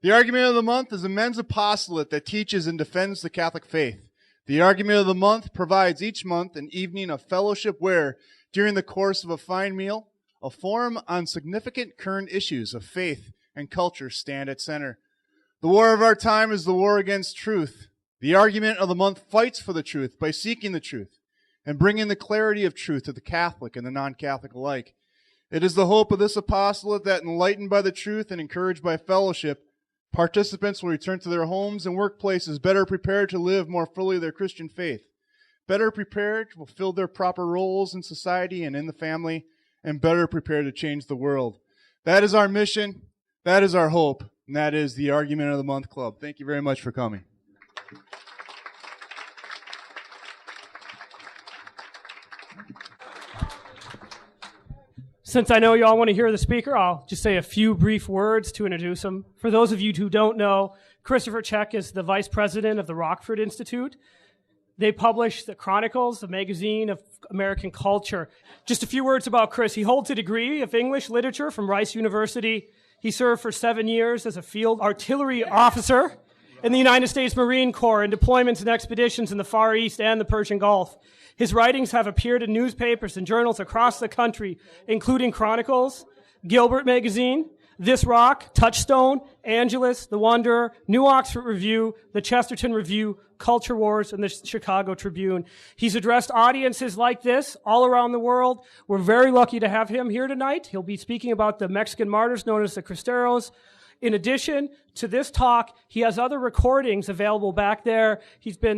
The argument of the month is a men's apostolate that teaches and defends the Catholic faith. The argument of the month provides each month an evening of fellowship where, during the course of a fine meal, a forum on significant current issues of faith and culture stand at center. The war of our time is the war against truth. The argument of the month fights for the truth by seeking the truth and bringing the clarity of truth to the Catholic and the non-Catholic alike. It is the hope of this apostolate that, enlightened by the truth and encouraged by fellowship, participants will return to their homes and workplaces better prepared to live more fully their Christian faith, better prepared to fulfill their proper roles in society and in the family, and better prepared to change the world. That is our mission, that is our hope, and that is the Argument of the Month Club. Thank you very much for coming. Since I know you all want to hear the speaker, I'll just say a few brief words to introduce him. For those of you who don't know, Christopher Check is the vice president of the Rockford Institute. They publish the Chronicles, the magazine of American culture. Just a few words about Chris. He holds a degree of English literature from Rice University. He served for 7 years as a field artillery officer in the United States Marine Corps in deployments and expeditions in the Far East and the Persian Gulf. His writings have appeared in newspapers and journals across the country, including Chronicles, Gilbert Magazine, This Rock, Touchstone, Angelus, The Wanderer, New Oxford Review, the Chesterton Review, Culture Wars, and the Chicago Tribune. He's addressed audiences like this all around the world. We're very lucky to have him here tonight. He'll be speaking about the Mexican martyrs known as the Cristeros. In addition to this talk, he has other recordings available back there. He's been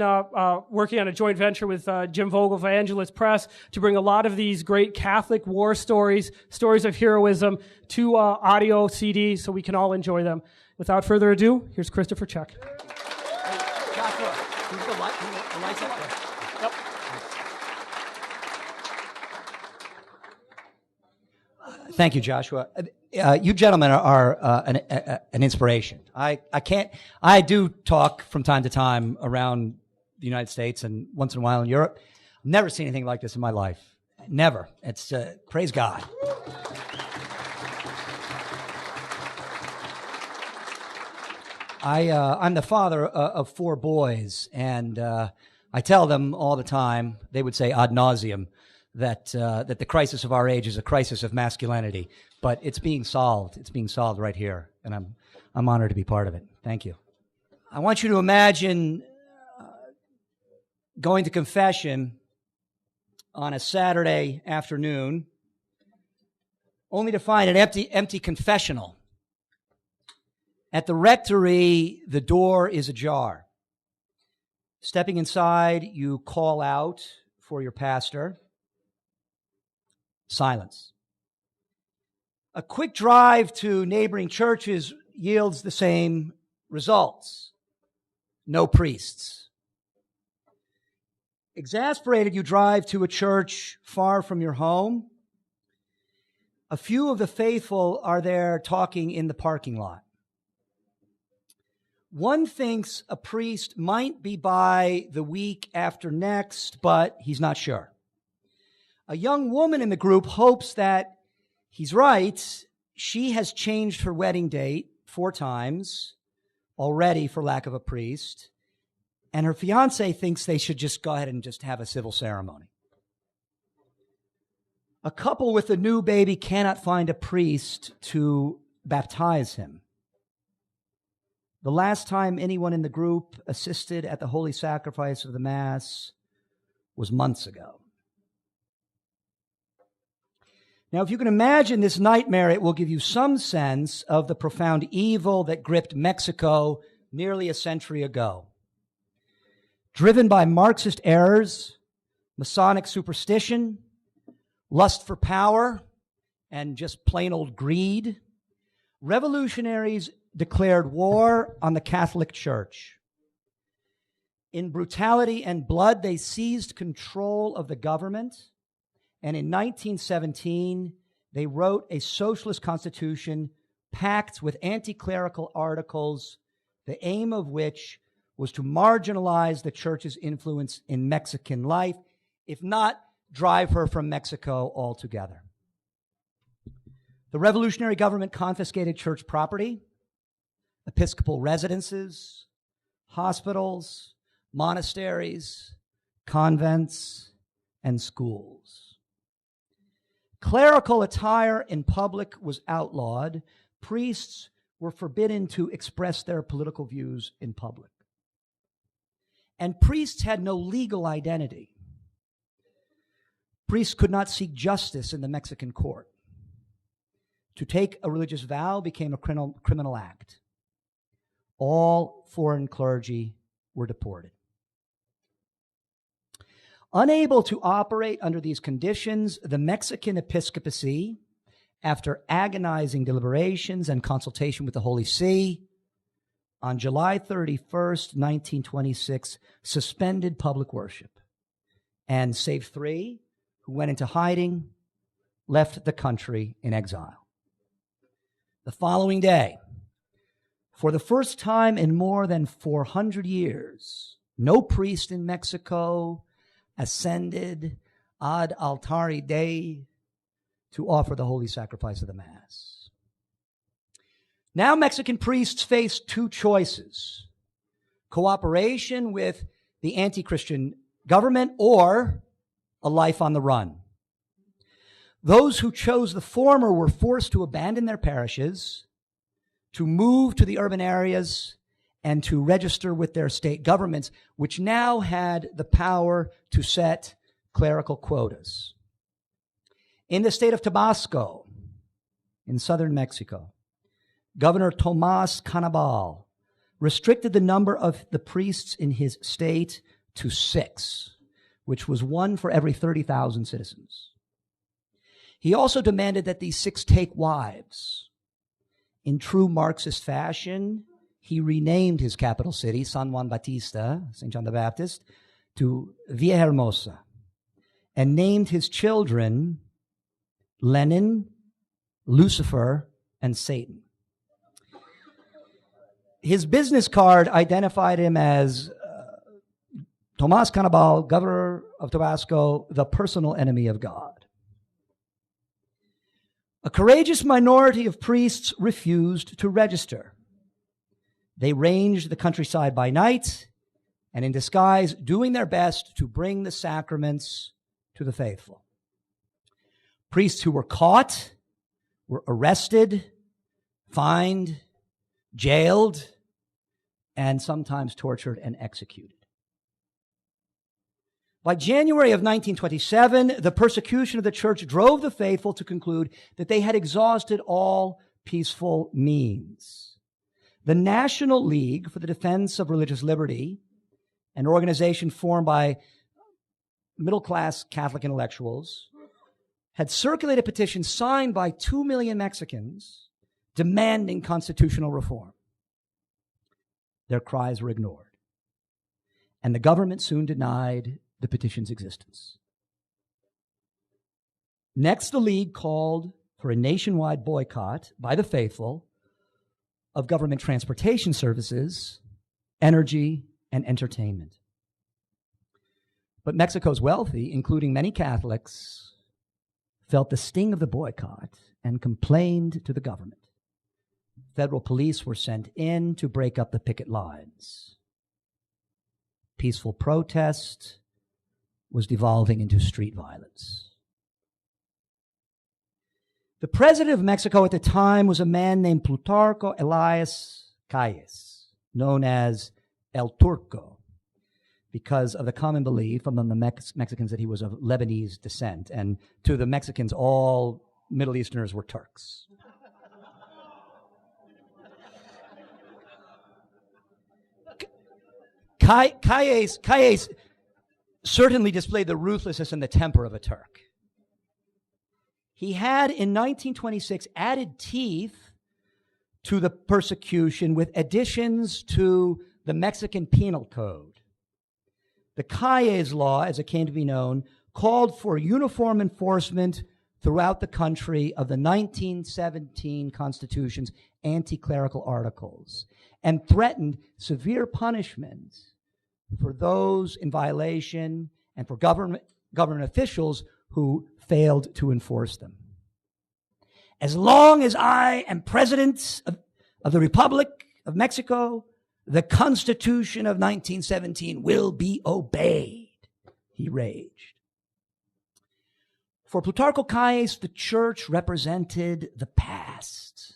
working on a joint venture with Jim Vogel of Angelus Press to bring a lot of these great Catholic war stories, stories of heroism, to audio CDs so we can all enjoy them. Without further ado, here's Christopher Check. Hey, Joshua, who's the lights up there? Yep. Thank you, Joshua. You gentlemen are an inspiration. I do talk from time to time around the United States and once in a while in Europe. I've never seen anything like this in my life. Never. It's, praise God. I'm the father of 4 boys, and I tell them all the time, they would say ad nauseum, that the crisis of our age is a crisis of masculinity. But it's being solved. It's being solved right here, and I'm honored to be part of it. Thank you. I want you to imagine going to confession on a Saturday afternoon, only to find an empty confessional. At the rectory, the door is ajar. Stepping inside, you call out for your pastor. Silence. A quick drive to neighboring churches yields the same results. No priests. Exasperated, you drive to a church far from your home. A few of the faithful are there talking in the parking lot. One thinks a priest might be by the week after next, but he's not sure. A young woman in the group hopes that he's right. She has changed her wedding date 4 times already for lack of a priest, and her fiancé thinks they should just go ahead and just have a civil ceremony. A couple with a new baby cannot find a priest to baptize him. The last time anyone in the group assisted at the holy sacrifice of the Mass was months ago. Now, if you can imagine this nightmare, it will give you some sense of the profound evil that gripped Mexico nearly a century ago. Driven by Marxist errors, Masonic superstition, lust for power, and just plain old greed, revolutionaries declared war on the Catholic Church. In brutality and blood, they seized control of the government. And in 1917, they wrote a socialist constitution packed with anti-clerical articles, the aim of which was to marginalize the church's influence in Mexican life, if not drive her from Mexico altogether. The revolutionary government confiscated church property, episcopal residences, hospitals, monasteries, convents, and schools. Clerical attire in public was outlawed. Priests were forbidden to express their political views in public. And priests had no legal identity. Priests could not seek justice in the Mexican court. To take a religious vow became a criminal act. All foreign clergy were deported. Unable to operate under these conditions, the Mexican episcopacy, after agonizing deliberations and consultation with the Holy See, on July 31st, 1926, suspended public worship, and save 3 who went into hiding, left the country in exile. The following day, for the first time in more than 400 years, no priest in Mexico ascended ad altare Dei to offer the holy sacrifice of the Mass. Now Mexican priests face 2 choices: cooperation with the anti-Christian government or a life on the run. Those who chose the former were forced to abandon their parishes, to move to the urban areas, and to register with their state governments, which now had the power to set clerical quotas. In the state of Tabasco, in southern Mexico, Governor Tomás Cannibal restricted the number of the priests in his state to 6, which was 1 for every 30,000 citizens. He also demanded that these 6 take wives. In true Marxist fashion, he renamed his capital city, San Juan Bautista, St. John the Baptist, to Villahermosa, and named his children Lenin, Lucifer, and Satan. His business card identified him as Tomás Cannibal, governor of Tabasco, the personal enemy of God. A courageous minority of priests refused to register. They ranged the countryside by night and in disguise, doing their best to bring the sacraments to the faithful. Priests who were caught were arrested, fined, jailed, and sometimes tortured and executed. By January of 1927, the persecution of the church drove the faithful to conclude that they had exhausted all peaceful means. The National League for the Defense of Religious Liberty, an organization formed by middle-class Catholic intellectuals, had circulated petitions signed by 2 million Mexicans demanding constitutional reform. Their cries were ignored, and the government soon denied the petition's existence. Next, the League called for a nationwide boycott by the faithful of government transportation services, energy, and entertainment. But Mexico's wealthy, including many Catholics, felt the sting of the boycott and complained to the government. Federal police were sent in to break up the picket lines. Peaceful protest was devolving into street violence. The president of Mexico at the time was a man named Plutarco Elias Calles, known as El Turco, because of the common belief among the Mexicans that he was of Lebanese descent, and to the Mexicans, all Middle Easterners were Turks. Calles certainly displayed the ruthlessness and the temper of a Turk. He had, in 1926, added teeth to the persecution with additions to the Mexican Penal Code. The Calles Law, as it came to be known, called for uniform enforcement throughout the country of the 1917 Constitution's anti-clerical articles and threatened severe punishment for those in violation and for government officials who failed to enforce them. As long as I am president of the Republic of Mexico, the Constitution of 1917 will be obeyed, he raged. For Plutarco Calles, the church represented the past.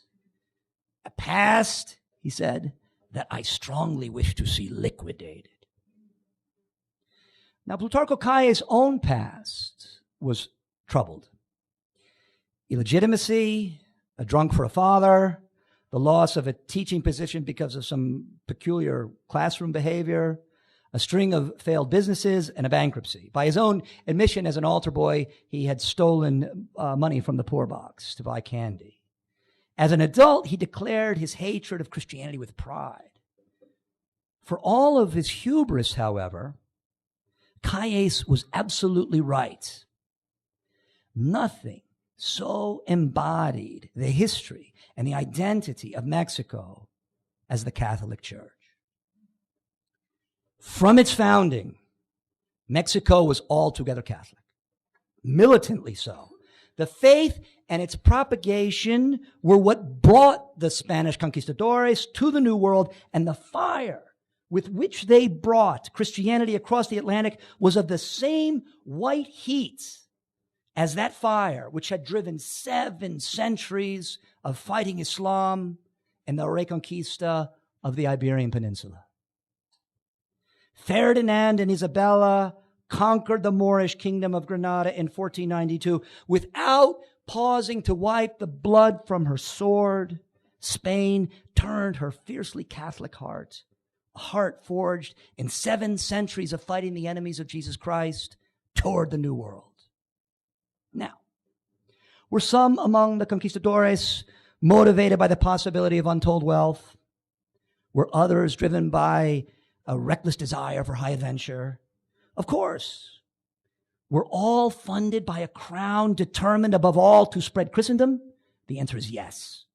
A past, he said, that I strongly wish to see liquidated. Now, Plutarco Calles' own past was troubled. Illegitimacy, a drunk for a father, the loss of a teaching position because of some peculiar classroom behavior, a string of failed businesses, and a bankruptcy. By his own admission as an altar boy, he had stolen money from the poor box to buy candy. As an adult, he declared his hatred of Christianity with pride. For all of his hubris, however, Calles was absolutely right. Nothing so embodied the history and the identity of Mexico as the Catholic Church. From its founding, Mexico was altogether Catholic, militantly so. The faith and its propagation were what brought the Spanish conquistadores to the New World, and the fire with which they brought Christianity across the Atlantic was of the same white heat as that fire which had driven 7 centuries of fighting Islam and the Reconquista of the Iberian Peninsula. Ferdinand and Isabella conquered the Moorish kingdom of Granada in 1492 without pausing to wipe the blood from her sword. Spain turned her fiercely Catholic heart, a heart forged in 7 centuries of fighting the enemies of Jesus Christ, toward the New World. Now, were some among the conquistadores motivated by the possibility of untold wealth? Were others driven by a reckless desire for high adventure? Of course. Were all funded by a crown determined above all to spread Christendom? The answer is yes.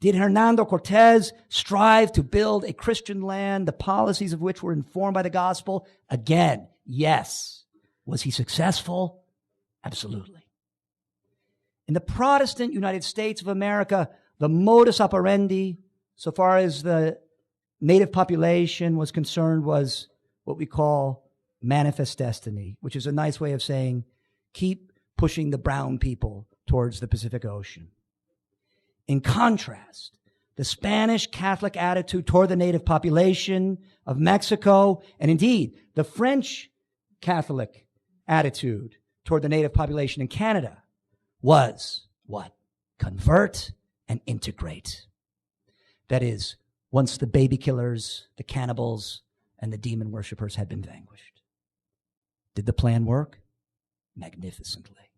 Did Hernando Cortez strive to build a Christian land, the policies of which were informed by the gospel? Again, yes. Was he successful? Absolutely. In the Protestant United States of America, the modus operandi, so far as the native population was concerned, was what we call manifest destiny, which is a nice way of saying keep pushing the brown people towards the Pacific Ocean. In contrast, the Spanish Catholic attitude toward the native population of Mexico, and indeed the French Catholic attitude toward the native population in Canada, was what? Convert and integrate. That is, once the baby killers, the cannibals, and the demon worshippers had been vanquished. Did the plan work? Magnificently.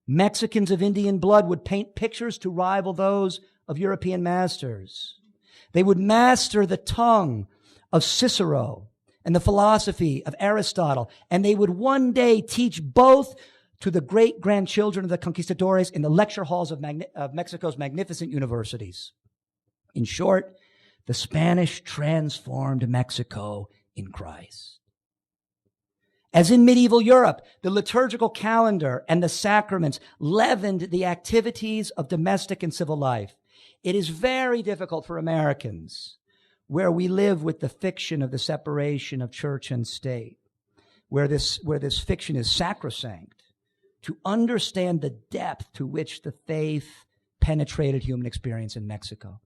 Mexicans of Indian blood would paint pictures to rival those of European masters. They would master the tongue of Cicero and the philosophy of Aristotle, and they would one day teach both to the great-grandchildren of the conquistadores in the lecture halls of Mexico's magnificent universities. In short, the Spanish transformed Mexico in Christ. As in medieval Europe, the liturgical calendar and the sacraments leavened the activities of domestic and civil life. It is very difficult for Americans, where we live with the fiction of the separation of church and state, where this fiction is sacrosanct, to understand the depth to which the faith penetrated human experience in Mexico.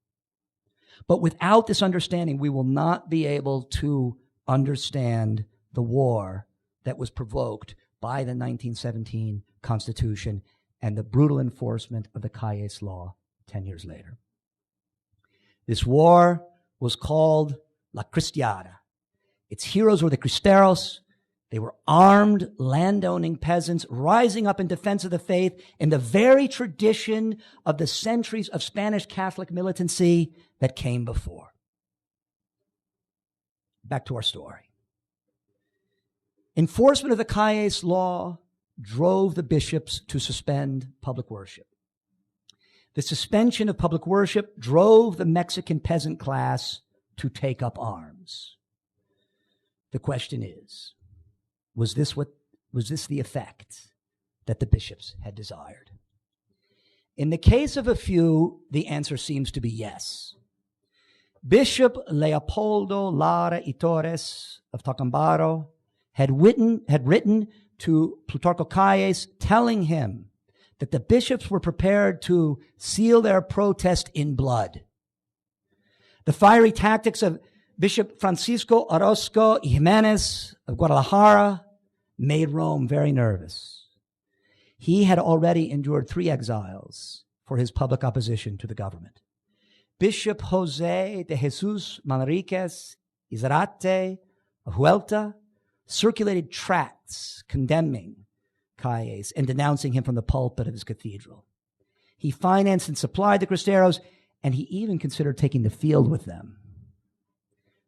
But without this understanding, we will not be able to understand the war that was provoked by the 1917 Constitution and the brutal enforcement of the Calles Law 10 years later. This war was called La Cristiada. Its heroes were the Cristeros. They were armed, landowning peasants rising up in defense of the faith in the very tradition of the centuries of Spanish Catholic militancy that came before. Back to our story. Enforcement of the Calles Law drove the bishops to suspend public worship. The suspension of public worship drove the Mexican peasant class to take up arms. The question is, was this the effect that the bishops had desired? In the case of a few, the answer seems to be yes. Bishop Leopoldo Lara y Torres of Tacambaro had written to Plutarco Calles telling him that the bishops were prepared to seal their protest in blood. The fiery tactics of Bishop Francisco Orozco y Jimenez of Guadalajara made Rome very nervous. He had already endured 3 exiles for his public opposition to the government. Bishop Jose de Jesus Manriquez y Zarate of Huelva circulated tracts condemning Calles and denouncing him from the pulpit of his cathedral. He financed and supplied the Cristeros, and he even considered taking the field with them.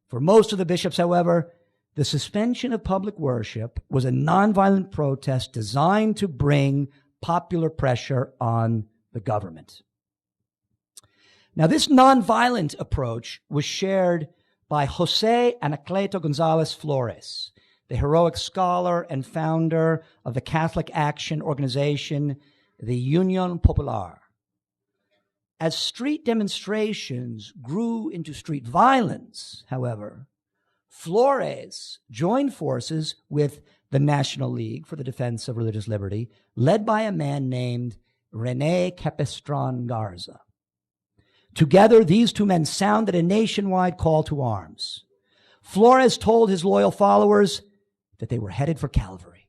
For most of the bishops, however, the suspension of public worship was a nonviolent protest designed to bring popular pressure on the government. Now, this nonviolent approach was shared by Jose Anacleto Gonzalez Flores, the heroic scholar and founder of the Catholic action organization, the Union Popular. As street demonstrations grew into street violence, however, Flores joined forces with the National League for the Defense of Religious Liberty, led by a man named René Capestran Garza. Together, these 2 men sounded a nationwide call to arms. Flores told his loyal followers that they were headed for Calvary.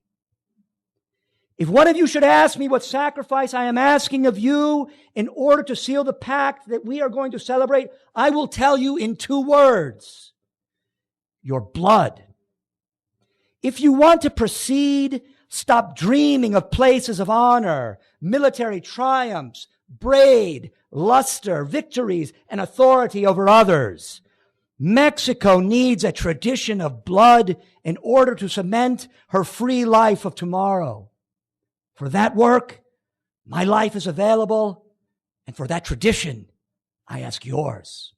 If one of you should ask me what sacrifice I am asking of you in order to seal the pact that we are going to celebrate, I will tell you in 2 words: your blood. If you want to proceed, stop dreaming of places of honor, military triumphs, braid, luster, victories, and authority over others. Mexico needs a tradition of blood in order to cement her free life of tomorrow. For that work, my life is available, and for that tradition, I ask yours.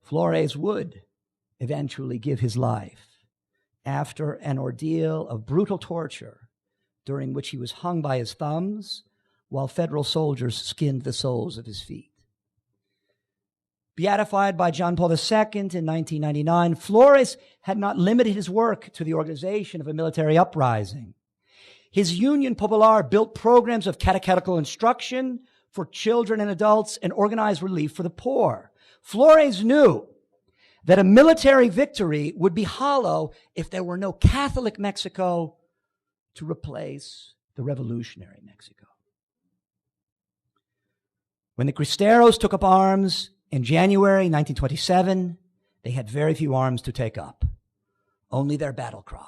Flores would eventually give his life after an ordeal of brutal torture during which he was hung by his thumbs while federal soldiers skinned the soles of his feet. Beatified by John Paul II in 1999, Flores had not limited his work to the organization of a military uprising. His Union Popular built programs of catechetical instruction for children and adults and organized relief for the poor. Flores knew that a military victory would be hollow if there were no Catholic Mexico to replace the revolutionary Mexico. When the Cristeros took up arms in January 1927, they had very few arms to take up, only their battle cry,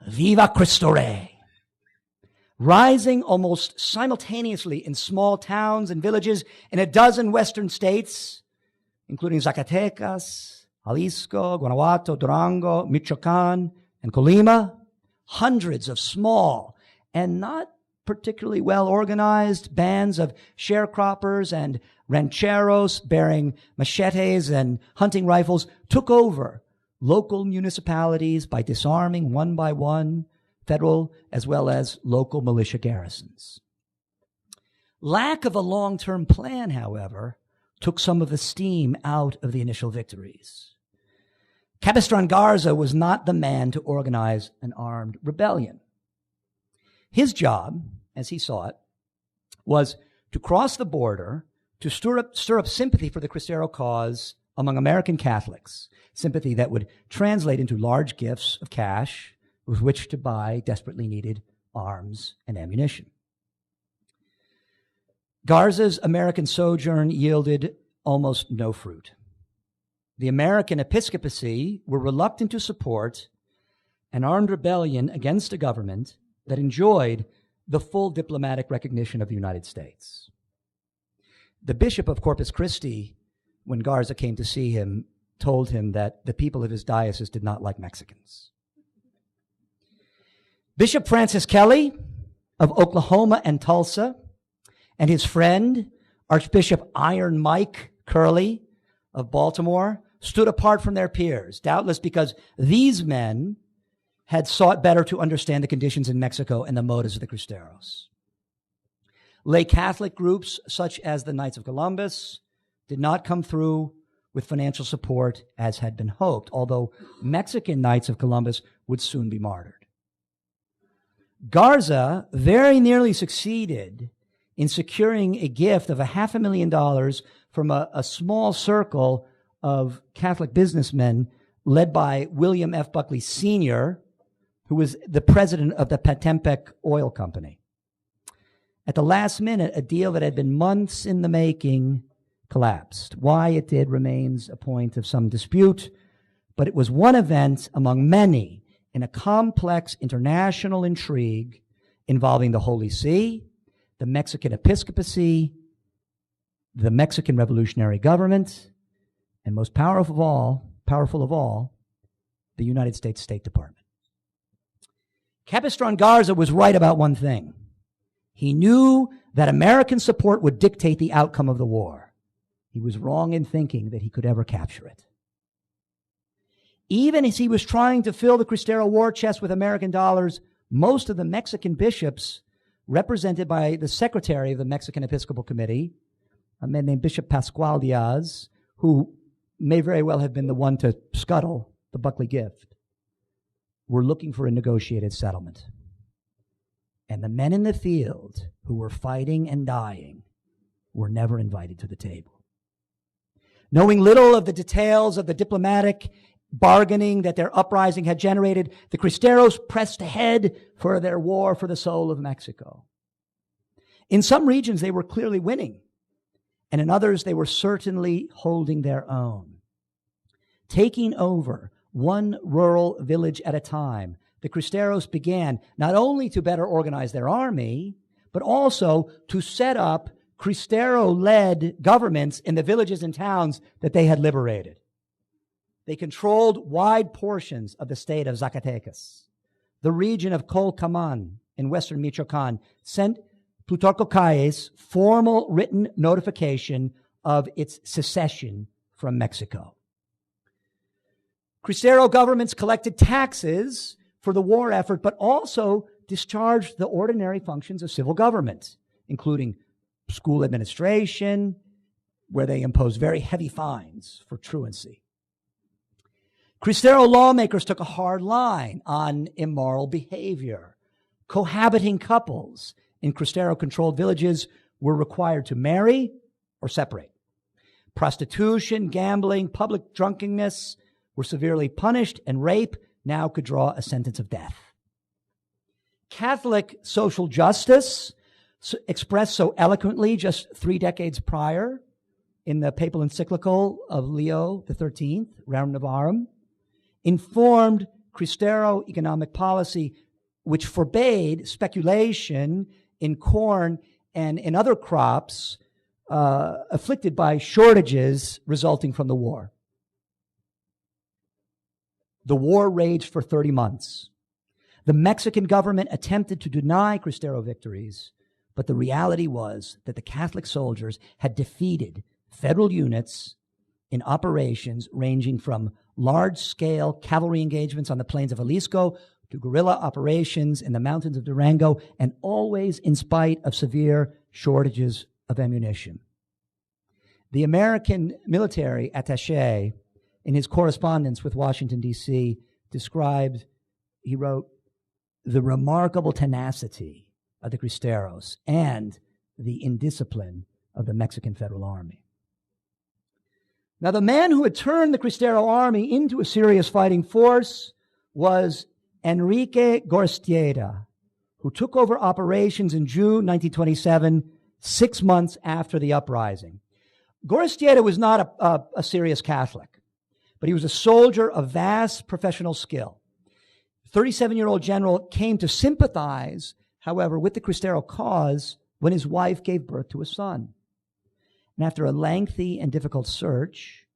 Viva Cristo Rey. Rising almost simultaneously in small towns and villages in a dozen western states, including Zacatecas, Jalisco, Guanajuato, Durango, Michoacan, and Colima, hundreds of small and not particularly well-organized bands of sharecroppers and rancheros bearing machetes and hunting rifles took over local municipalities by disarming one by one federal as well as local militia garrisons. Lack of a long-term plan, however, took some of the steam out of the initial victories. Capestran Garza was not the man to organize an armed rebellion. His job, as he saw it, was to cross the border to stir up sympathy for the Cristero cause among American Catholics, sympathy that would translate into large gifts of cash with which to buy desperately needed arms and ammunition. Garza's American sojourn yielded almost no fruit. The American episcopacy were reluctant to support an armed rebellion against a government that enjoyed the full diplomatic recognition of the United States. The Bishop of Corpus Christi, when Garza came to see him, told him that the people of his diocese did not like Mexicans. Bishop Francis Kelly of Oklahoma and Tulsa and his friend, Archbishop Iron Mike Curley of Baltimore, stood apart from their peers, doubtless because these men had sought better to understand the conditions in Mexico and the motives of the Cristeros. Lay Catholic groups such as the Knights of Columbus, did not come through with financial support as had been hoped, although Mexican Knights of Columbus would soon be martyred. Garza very nearly succeeded in securing a gift of $500,000 from a small circle of Catholic businessmen led by William F. Buckley Sr., who was the president of the Petempec Oil Company. At the last minute, a deal that had been months in the making collapsed. Why it did remains a point of some dispute, but it was one event among many in a complex international intrigue involving the Holy See, the Mexican episcopacy, the Mexican revolutionary government, and most powerful of all, the United States State Department. Capistran Garza was right about one thing. He knew that American support would dictate the outcome of the war. He was wrong in thinking that he could ever capture it. Even as he was trying to fill the Cristero war chest with American dollars, most of the Mexican bishops, represented by the secretary of the Mexican Episcopal Committee, a man named Bishop Pascual Diaz, who may very well have been the one to scuttle the Buckley gift, were looking for a negotiated settlement. And the men in the field who were fighting and dying were never invited to the table. Knowing little of the details of the diplomatic bargaining that their uprising had generated, the Cristeros pressed ahead for their war for the soul of Mexico. In some regions, they were clearly winning, and in others, they were certainly holding their own. Taking over one rural village at a time, the Cristeros began not only to better organize their army, but also to set up Cristero-led governments in the villages and towns that they had liberated. They controlled wide portions of the state of Zacatecas. The region of Colcaman in western Michoacan sent Plutarco Calles formal written notification of its secession from Mexico. Cristero governments collected taxes for the war effort, but also discharged the ordinary functions of civil government, including school administration, where they imposed very heavy fines for truancy. Cristero lawmakers took a hard line on immoral behavior. Cohabiting couples in Cristero-controlled villages were required to marry or separate. Prostitution, gambling, public drunkenness were severely punished, and rape now could draw a sentence of death. Catholic social justice, expressed so eloquently just 3 decades prior in the papal encyclical of Leo XIII, Rerum Novarum, informed Cristero economic policy, which forbade speculation in corn and in other crops afflicted by shortages resulting from the war. The war raged for 30 months. The Mexican government attempted to deny Cristero victories, but the reality was that the Catholic soldiers had defeated federal units in operations ranging from large-scale cavalry engagements on the plains of Jalisco to guerrilla operations in the mountains of Durango, and always in spite of severe shortages of ammunition. The American military attaché, in his correspondence with Washington, D.C., described, he wrote, the remarkable tenacity of the Cristeros and the indiscipline of the Mexican Federal Army. Now, the man who had turned the Cristero army into a serious fighting force was Enrique Gorstieda, who took over operations in June 1927, 6 months after the uprising. Gorstieda was not a serious Catholic, but he was a soldier of vast professional skill. 37-year-old general came to sympathize, however, with the Cristero cause when his wife gave birth to a son. And after a lengthy and difficult search,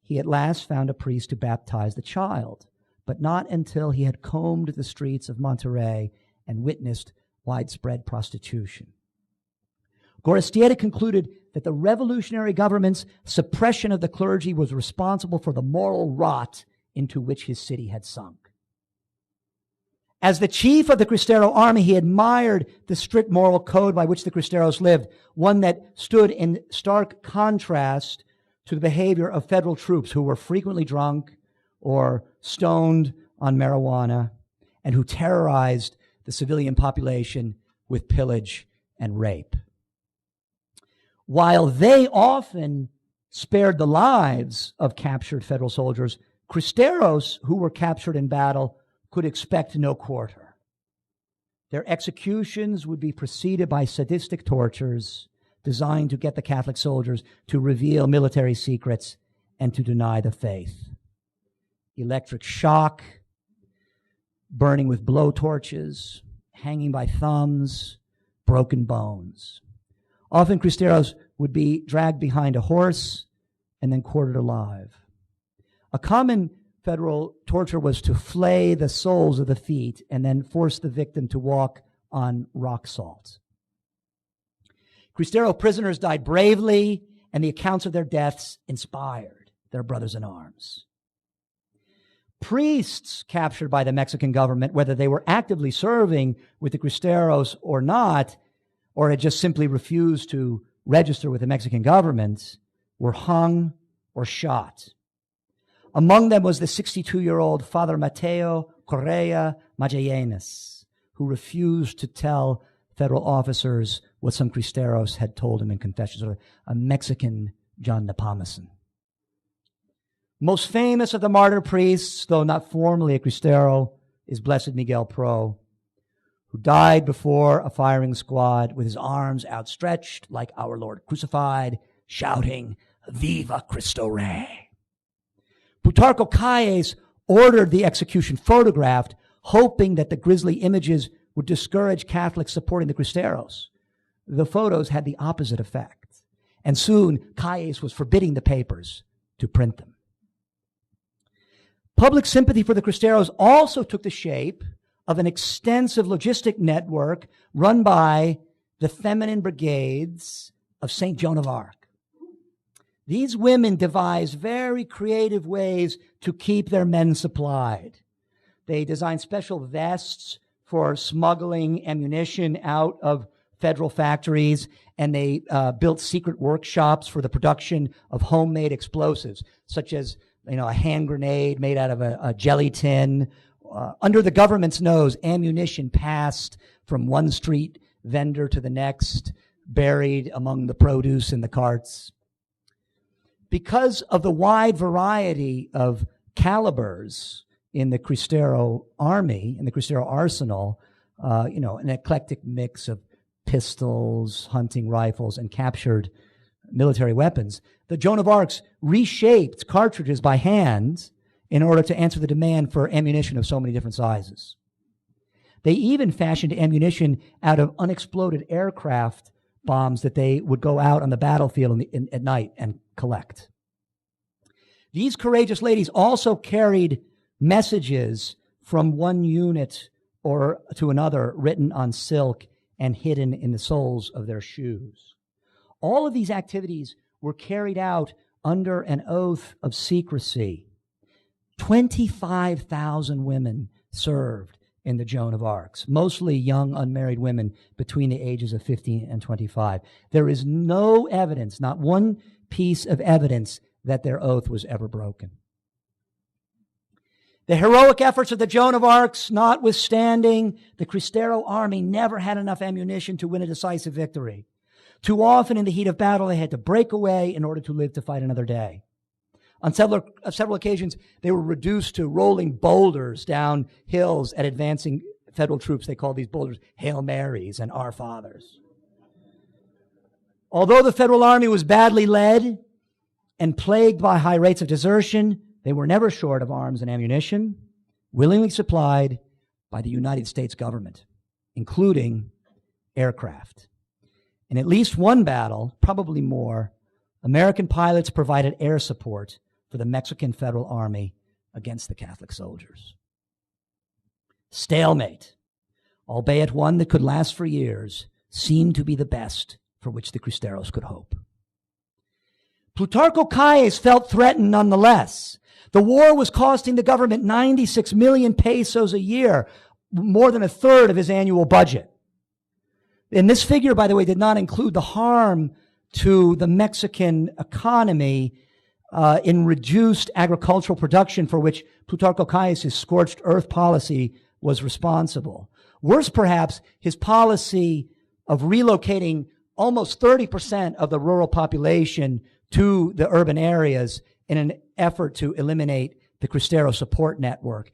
he at last found a priest to baptize the child, but not until he had combed the streets of Monterrey and witnessed widespread prostitution. Gorstieda concluded that the revolutionary government's suppression of the clergy was responsible for the moral rot into which his city had sunk. As the chief of the Cristero army, he admired the strict moral code by which the Cristeros lived, one that stood in stark contrast to the behavior of federal troops who were frequently drunk or stoned on marijuana and who terrorized the civilian population with pillage and rape. While they often spared the lives of captured federal soldiers, Cristeros who were captured in battle could expect no quarter. Their executions would be preceded by sadistic tortures designed to get the Catholic soldiers to reveal military secrets and to deny the faith. Electric shock, burning with blowtorches, hanging by thumbs, broken bones. Often Cristeros would be dragged behind a horse and then quartered alive. A common federal torture was to flay the soles of the feet and then force the victim to walk on rock salt. Cristero prisoners died bravely, and the accounts of their deaths inspired their brothers in arms. Priests captured by the Mexican government, whether they were actively serving with the Cristeros or not, or had just simply refused to register with the Mexican government, were hung or shot. Among them was the 62-year-old Father Mateo Correa Magellanes, who refused to tell federal officers what some Cristeros had told him in confession, sort of a Mexican John Nepomucen. Most famous of the martyr priests, though not formally a Cristero, is Blessed Miguel Pro, who died before a firing squad with his arms outstretched like our Lord crucified, shouting, "Viva Cristo Rey." Plutarco Calles ordered the execution photographed, hoping that the grisly images would discourage Catholics supporting the Cristeros. The photos had the opposite effect, and soon Calles was forbidding the papers to print them. Public sympathy for the Cristeros also took the shape of an extensive logistic network run by the feminine brigades of St. Joan of Arc. These women devised very creative ways to keep their men supplied. They designed special vests for smuggling ammunition out of federal factories, and they built secret workshops for the production of homemade explosives, such as a hand grenade made out of a jelly tin. Under the government's nose, ammunition passed from one street vendor to the next, buried among the produce in the carts. Because of the wide variety of calibers in the Cristero army, in the Cristero arsenal, an eclectic mix of pistols, hunting rifles, and captured military weapons, the Joan of Arcs reshaped cartridges by hand in order to answer the demand for ammunition of so many different sizes. They even fashioned ammunition out of unexploded aircraft bombs that they would go out on the battlefield at night and collect. These courageous ladies also carried messages from one unit or to another written on silk and hidden in the soles of their shoes. All of these activities were carried out under an oath of secrecy. 25,000 women served in the Joan of Arcs, mostly young unmarried women between the ages of 15 and 25. There is no evidence, not one piece of evidence, that their oath was ever broken. The heroic efforts of the Joan of Arcs notwithstanding, the Cristero army never had enough ammunition to win a decisive victory. Too often in the heat of battle, they had to break away in order to live to fight another day. On several occasions, they were reduced to rolling boulders down hills at advancing federal troops. They called these boulders Hail Marys and Our Fathers. Although the federal army was badly led and plagued by high rates of desertion, they were never short of arms and ammunition, willingly supplied by the United States government, including aircraft. In at least one battle, probably more, American pilots provided air support for the Mexican Federal Army against the Catholic soldiers. Stalemate, albeit one that could last for years, seemed to be the best for which the Cristeros could hope. Plutarco Calles felt threatened nonetheless. The war was costing the government 96 million pesos a year, more than a third of his annual budget. And this figure, by the way, did not include the harm to the Mexican economy in reduced agricultural production for which Plutarco Calles' scorched earth policy was responsible. Worse, perhaps, his policy of relocating almost 30% of the rural population to the urban areas in an effort to eliminate the Cristeros support network,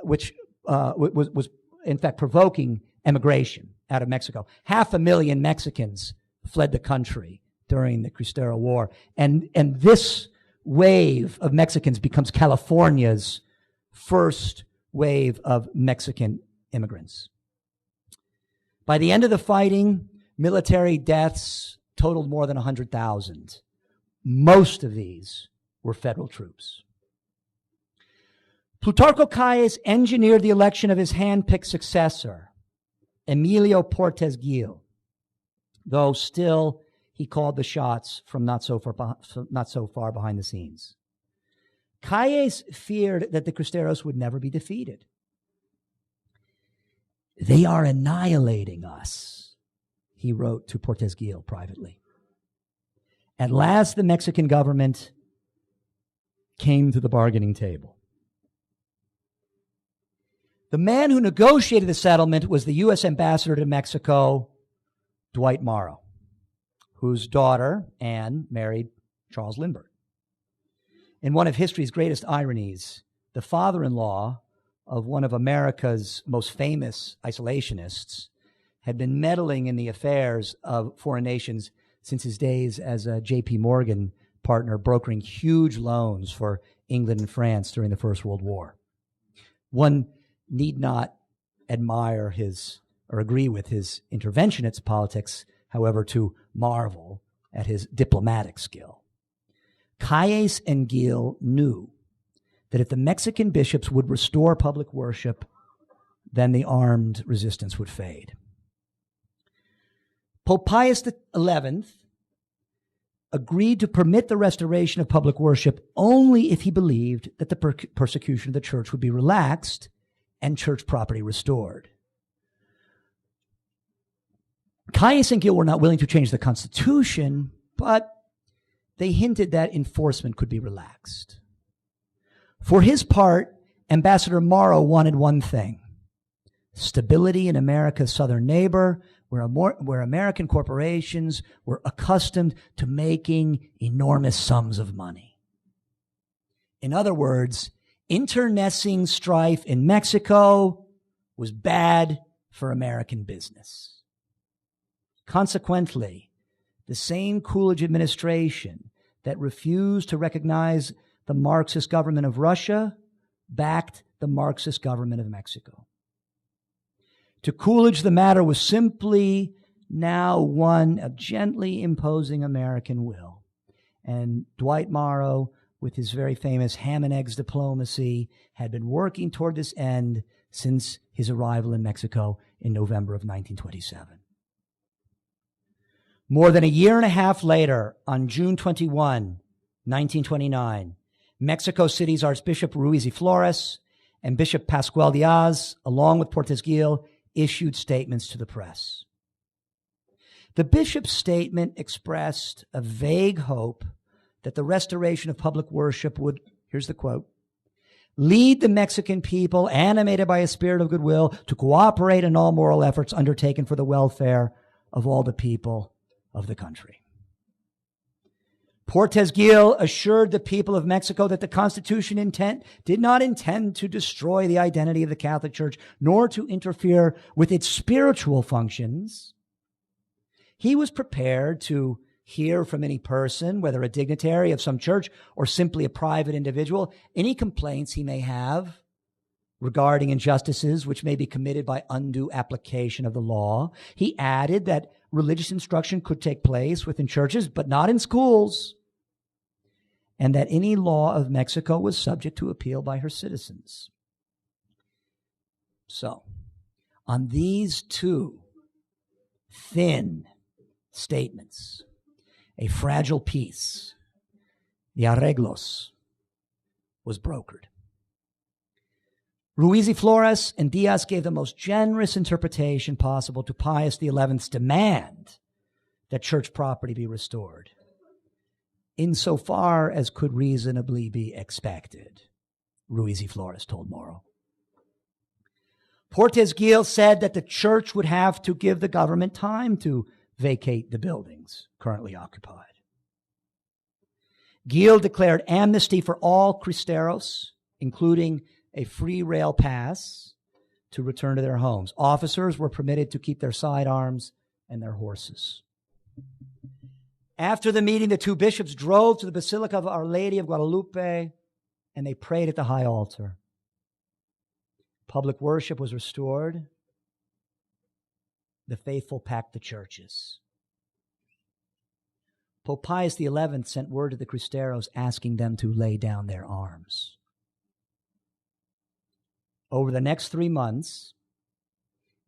which was in fact provoking emigration out of Mexico. 500,000 Mexicans fled the country during the Cristero War. And this wave of Mexicans becomes California's first wave of Mexican immigrants. By the end of the fighting, military deaths totaled more than 100,000. Most of these were federal troops. Plutarco Calles engineered the election of his hand-picked successor, Emilio Portes Gil, though still he called the shots from not so far behind the scenes. Calles feared that the Cristeros would never be defeated. "They are annihilating us," he wrote to Portes Gil privately. At last, the Mexican government came to the bargaining table. The man who negotiated the settlement was the U.S. ambassador to Mexico, Dwight Morrow, whose daughter, Anne, married Charles Lindbergh. In one of history's greatest ironies, the father-in-law of one of America's most famous isolationists had been meddling in the affairs of foreign nations since his days as a J.P. Morgan partner, brokering huge loans for England and France during the First World War. One need not admire his or agree with his interventionist politics, however, to marvel at his diplomatic skill. Calles and Gil knew that if the Mexican bishops would restore public worship, then the armed resistance would fade. Pope Pius XI agreed to permit the restoration of public worship only if he believed that the persecution of the church would be relaxed and church property restored. Calles and Gil were not willing to change the Constitution, but they hinted that enforcement could be relaxed. For his part, Ambassador Morrow wanted one thing: stability in America's southern neighbor, where American corporations were accustomed to making enormous sums of money. In other words, internecine strife in Mexico was bad for American business. Consequently, the same Coolidge administration that refused to recognize the Marxist government of Russia backed the Marxist government of Mexico. To Coolidge, the matter was simply now one of gently imposing American will. And Dwight Morrow, with his very famous ham and eggs diplomacy, had been working toward this end since his arrival in Mexico in November of 1927. More than a year and a half later, on June 21, 1929, Mexico City's Archbishop Ruiz y Flores and Bishop Pascual Diaz, along with Portes Gil, issued statements to the press. The bishop's statement expressed a vague hope that the restoration of public worship would, here's the quote, lead the Mexican people, animated by a spirit of goodwill, to cooperate in all moral efforts undertaken for the welfare of all the people of the country. Portes Gil assured the people of Mexico that the Constitution did not intend to destroy the identity of the Catholic Church, nor to interfere with its spiritual functions. He was prepared to hear from any person, whether a dignitary of some church or simply a private individual, any complaints he may have regarding injustices which may be committed by undue application of the law. He added that religious instruction could take place within churches, but not in schools, and that any law of Mexico was subject to appeal by her citizens. So, on these two thin statements, a fragile peace, the arreglos, was brokered. Ruiz y Flores and Diaz gave the most generous interpretation possible to Pius XI's demand that church property be restored. insofar as could reasonably be expected, Ruiz y Flores told Moro. Portes Gil said that the church would have to give the government time to vacate the buildings currently occupied. Gil declared amnesty for all Cristeros, including a free rail pass to return to their homes. Officers were permitted to keep their sidearms and their horses. After the meeting, the two bishops drove to the Basilica of Our Lady of Guadalupe, and they prayed at the high altar. Public worship was restored. The faithful packed the churches. Pope Pius XI sent word to the Cristeros asking them to lay down their arms. Over the next 3 months,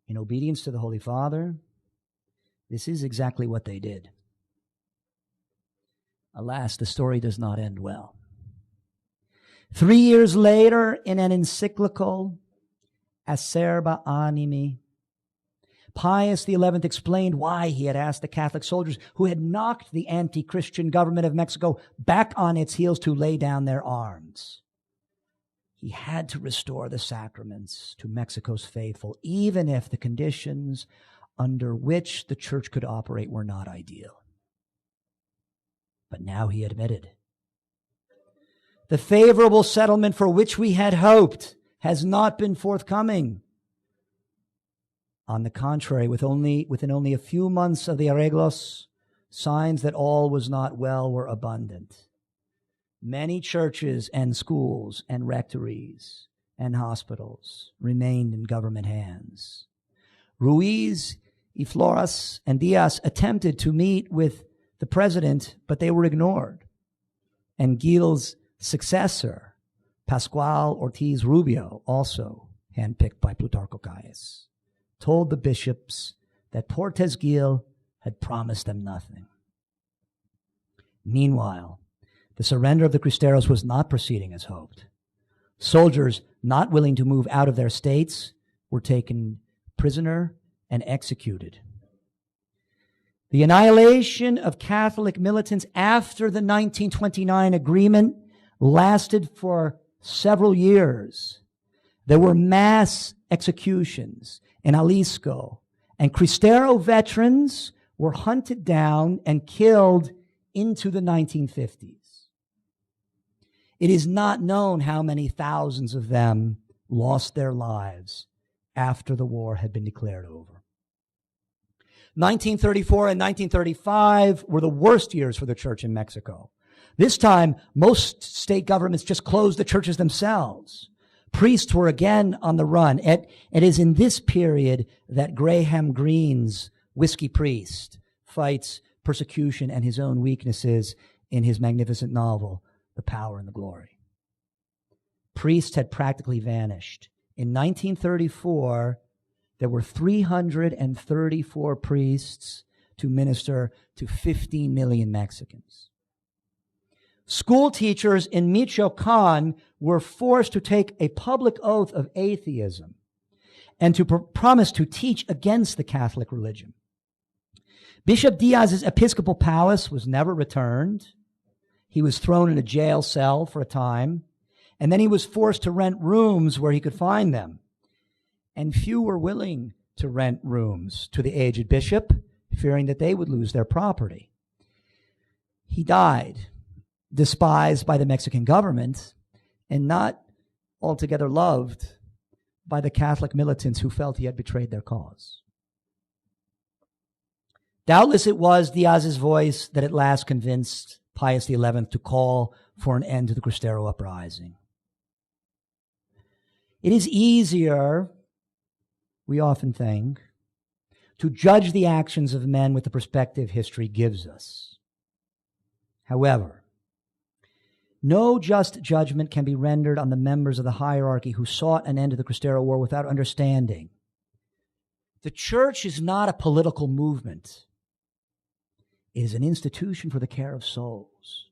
in obedience to the Holy Father, this is exactly what they did. Alas, the story does not end well. 3 years later, in an encyclical, Acerba Animi, Pius XI explained why he had asked the Catholic soldiers who had knocked the anti-Christian government of Mexico back on its heels to lay down their arms. He had to restore the sacraments to Mexico's faithful, even if the conditions under which the church could operate were not ideal. But now he admitted, the favorable settlement for which we had hoped has not been forthcoming. On the contrary, within only a few months of the arreglos, signs that all was not well were abundant. Many churches and schools and rectories and hospitals remained in government hands. Ruiz y Flores and Diaz attempted to meet with the president, but they were ignored. And Gil's successor, Pascual Ortiz Rubio, also handpicked by Plutarco Calles, told the bishops that Portes Gil had promised them nothing. Meanwhile, the surrender of the Cristeros was not proceeding as hoped. Soldiers not willing to move out of their states were taken prisoner and executed. The annihilation of Catholic militants after the 1929 agreement lasted for several years. There were mass executions in Jalisco, and Cristero veterans were hunted down and killed into the 1950s. It is not known how many thousands of them lost their lives after the war had been declared over. 1934 and 1935 were the worst years for the church in Mexico. This time, most state governments just closed the churches themselves. Priests were again on the run. It is in this period that Graham Greene's Whiskey Priest fights persecution and his own weaknesses in his magnificent novel, The Power and the Glory. Priests had practically vanished. In 1934, there were 334 priests to minister to 15 million Mexicans. School teachers in Michoacan were forced to take a public oath of atheism and to promise to teach against the Catholic religion. Bishop Diaz's episcopal palace was never returned. He was thrown in a jail cell for a time, and then he was forced to rent rooms where he could find them. And few were willing to rent rooms to the aged bishop, fearing that they would lose their property. He died, despised by the Mexican government, and not altogether loved by the Catholic militants who felt he had betrayed their cause. Doubtless it was Diaz's voice that at last convinced Pius XI to call for an end to the Cristero uprising. It is easier, we often think, to judge the actions of men with the perspective history gives us. However, no just judgment can be rendered on the members of the hierarchy who sought an end to the Cristero War without understanding. The church is not a political movement. It is an institution for the care of souls.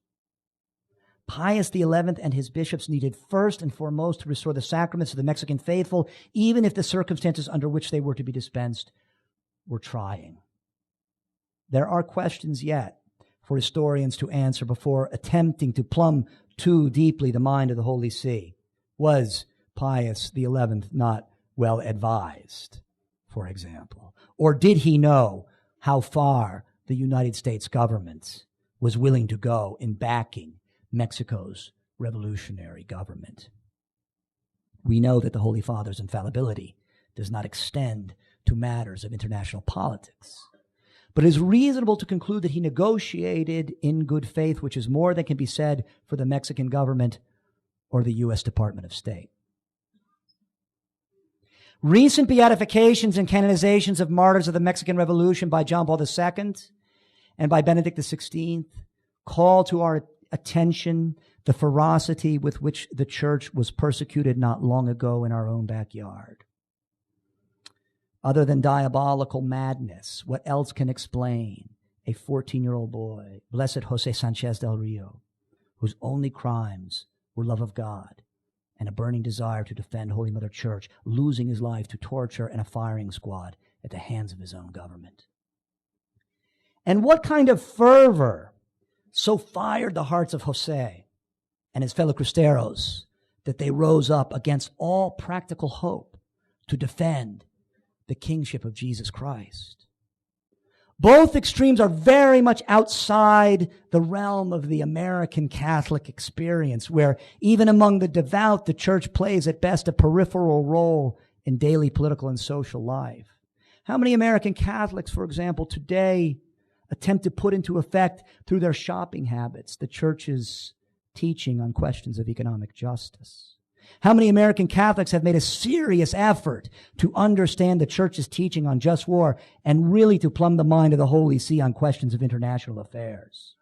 Pius XI and his bishops needed first and foremost to restore the sacraments to the Mexican faithful, even if the circumstances under which they were to be dispensed were trying. There are questions yet. for historians to answer before attempting to plumb too deeply the mind of the Holy See. Was Pius XI not well advised, for example? Or did he know how far the United States government was willing to go in backing Mexico's revolutionary government? We know that the Holy Father's infallibility does not extend to matters of international politics. But it is reasonable to conclude that he negotiated in good faith, which is more than can be said for the Mexican government or the U.S. Department of State. Recent beatifications and canonizations of martyrs of the Mexican Revolution by John Paul II and by Benedict XVI call to our attention the ferocity with which the church was persecuted not long ago in our own backyard. Other than diabolical madness, what else can explain a 14-year-old boy, Blessed José Sánchez del Rio, whose only crimes were love of God and a burning desire to defend Holy Mother Church, losing his life to torture and a firing squad at the hands of his own government? And what kind of fervor so fired the hearts of José and his fellow Cristeros that they rose up against all practical hope to defend the kingship of Jesus Christ? Both extremes are very much outside the realm of the American Catholic experience, where even among the devout, the church plays at best a peripheral role in daily political and social life. How many American Catholics, for example, today attempt to put into effect through their shopping habits the church's teaching on questions of economic justice? How many American Catholics have made a serious effort to understand the church's teaching on just war and really to plumb the mind of the Holy See on questions of international affairs?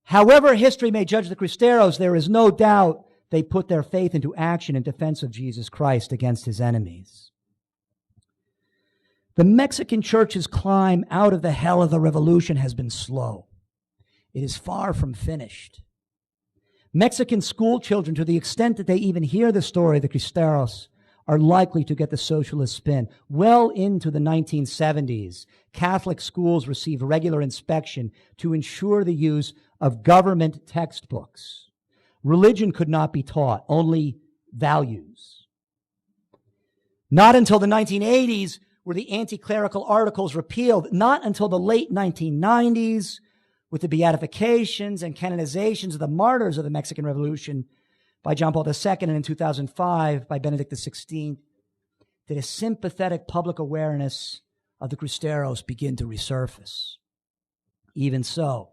However history may judge the Cristeros, there is no doubt they put their faith into action in defense of Jesus Christ against his enemies. The Mexican church's climb out of the hell of the revolution has been slow. It is far from finished. Mexican school children, to the extent that they even hear the story of the Cristeros, are likely to get the socialist spin. Well into the 1970s, Catholic schools received regular inspection to ensure the use of government textbooks. Religion could not be taught, only values. Not until the 1980s were the anti-clerical articles repealed. Not until the late 1990s, with the beatifications and canonizations of the martyrs of the Mexican Revolution by John Paul II and in 2005 by Benedict XVI, did a sympathetic public awareness of the Cristeros begin to resurface. Even so,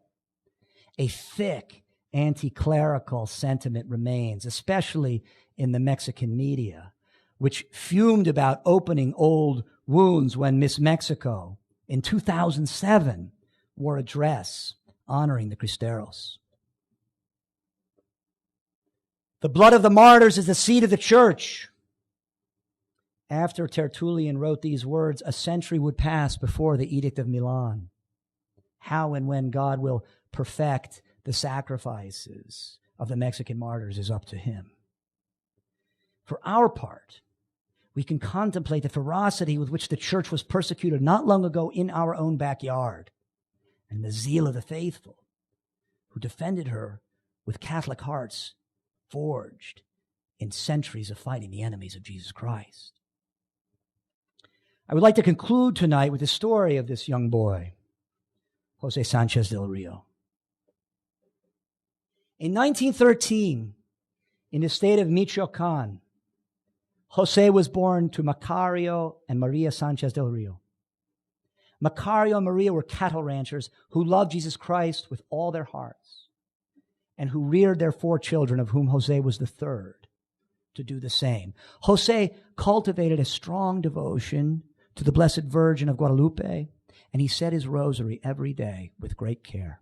a thick anti-clerical sentiment remains, especially in the Mexican media, which fumed about opening old wounds when Miss Mexico in 2007 wore a dress honoring the Cristeros. The blood of the martyrs is the seed of the church. After Tertullian wrote these words, a century would pass before the Edict of Milan. How and when God will perfect the sacrifices of the Mexican martyrs is up to him. For our part, we can contemplate the ferocity with which the church was persecuted not long ago in our own backyard, and the zeal of the faithful who defended her with Catholic hearts forged in centuries of fighting the enemies of Jesus Christ. I would like to conclude tonight with the story of this young boy, José Sánchez del Rio. In 1913, in the state of Michoacán, José was born to Macario and Maria Sánchez del Rio. Macario and Maria were cattle ranchers who loved Jesus Christ with all their hearts and who reared their 4 children, of whom José was the third, to do the same. José cultivated a strong devotion to the Blessed Virgin of Guadalupe, and he said his rosary every day with great care.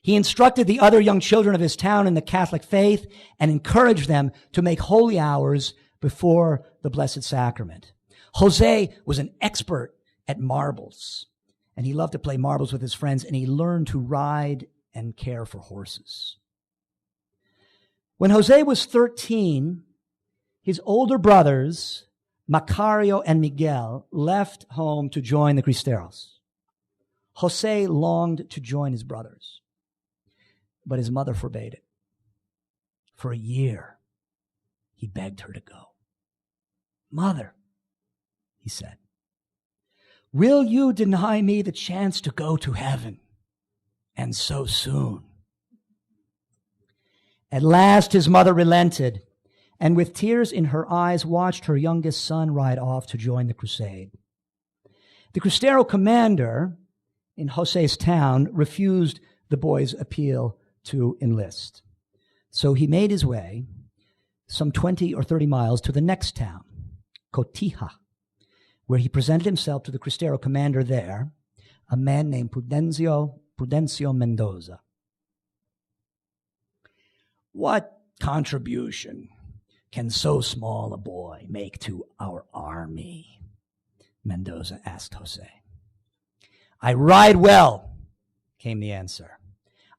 He instructed the other young children of his town in the Catholic faith and encouraged them to make holy hours before the Blessed Sacrament. José was an expert at marbles, and he loved to play marbles with his friends, and he learned to ride and care for horses. When José was 13, his older brothers, Macario and Miguel, left home to join the Cristeros. Jose longed to join his brothers, but his mother forbade it. For a year, he begged her to go. "Mother," he said, "will you deny me the chance to go to heaven, and so soon?" At last his mother relented, and with tears in her eyes watched her youngest son ride off to join the crusade. The Cristero commander in Jose's town refused the boy's appeal to enlist. So he made his way some 20 or 30 miles to the next town, Cotija, where he presented himself to the Cristero commander there, a man named Prudencio Mendoza. "What contribution can so small a boy make to our army?" Mendoza asked Jose. "I ride well," came the answer.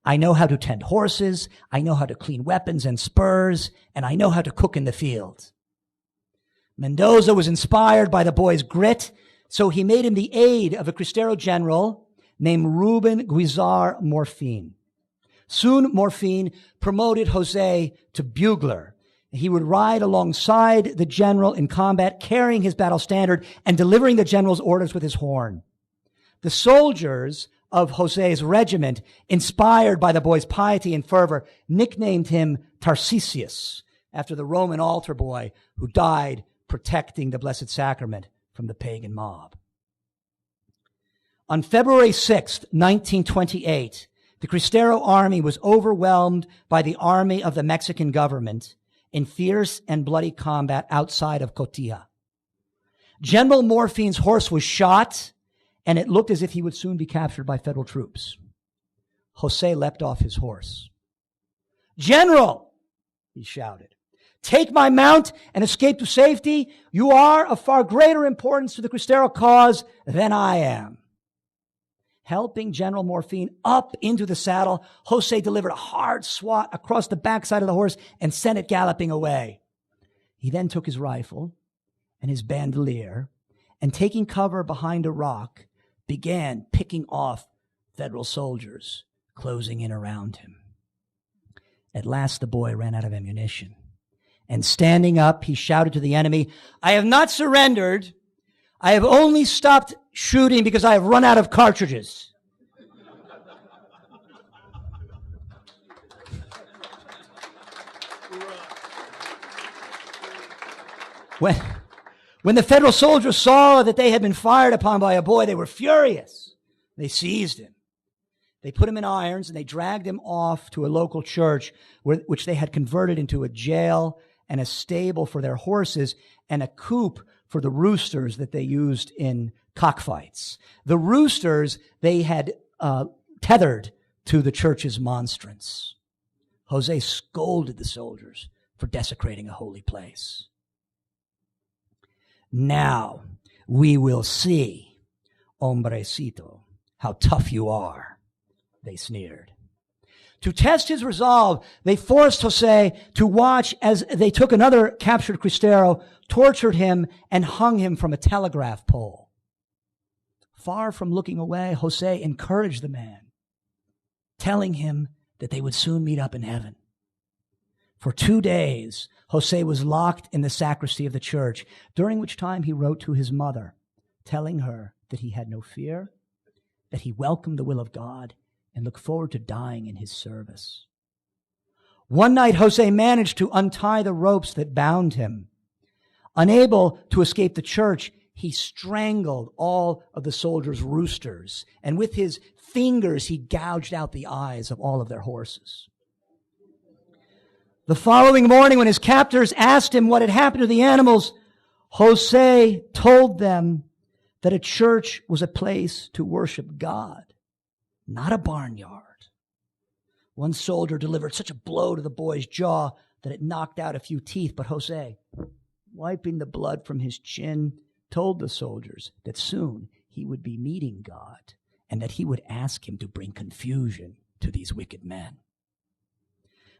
"I know how to tend horses, I know how to clean weapons and spurs, and I know how to cook in the field." Mendoza was inspired by the boy's grit, so he made him the aide of a Cristero general named Ruben Guizar Morfin. Soon Morfin promoted Jose to bugler. He would ride alongside the general in combat, carrying his battle standard and delivering the general's orders with his horn. The soldiers of Jose's regiment, inspired by the boy's piety and fervor, nicknamed him Tarsicius, after the Roman altar boy who died protecting the Blessed Sacrament from the pagan mob. On February 6th, 1928, the Cristero army was overwhelmed by the army of the Mexican government in fierce and bloody combat outside of Cotija. General Morfin's horse was shot, and it looked as if he would soon be captured by federal troops. Jose leapt off his horse. "General," he shouted, "take my mount and escape to safety. You are of far greater importance to the Cristero cause than I am." Helping General Morfin up into the saddle, Jose delivered a hard swat across the backside of the horse and sent it galloping away. He then took his rifle and his bandolier, and taking cover behind a rock, began picking off federal soldiers closing in around him. At last the boy ran out of ammunition, and standing up, he shouted to the enemy, "I have not surrendered. I have only stopped shooting because I have run out of cartridges." When the federal soldiers saw that they had been fired upon by a boy, they were furious. They seized him. They put him in irons and they dragged him off to a local church, which they had converted into a jail and a stable for their horses and a coop for the roosters that they used in cockfights. The roosters they had tethered to the church's monstrance. Jose scolded the soldiers for desecrating a holy place. "Now we will see, hombrecito, how tough you are," they sneered. To test his resolve, they forced Jose to watch as they took another captured Cristero, tortured him, and hung him from a telegraph pole. Far from looking away, Jose encouraged the man, telling him that they would soon meet up in heaven. For 2 days, Jose was locked in the sacristy of the church, during which time he wrote to his mother, telling her that he had no fear, that he welcomed the will of God, and looked forward to dying in his service. One night, Jose managed to untie the ropes that bound him. Unable to escape the church, he strangled all of the soldiers' roosters, and with his fingers he gouged out the eyes of all of their horses. The following morning, when his captors asked him what had happened to the animals, Jose told them that a church was a place to worship God, not a barnyard. One soldier delivered such a blow to the boy's jaw that it knocked out a few teeth, but Jose, wiping the blood from his chin, told the soldiers that soon he would be meeting God and that he would ask him to bring confusion to these wicked men.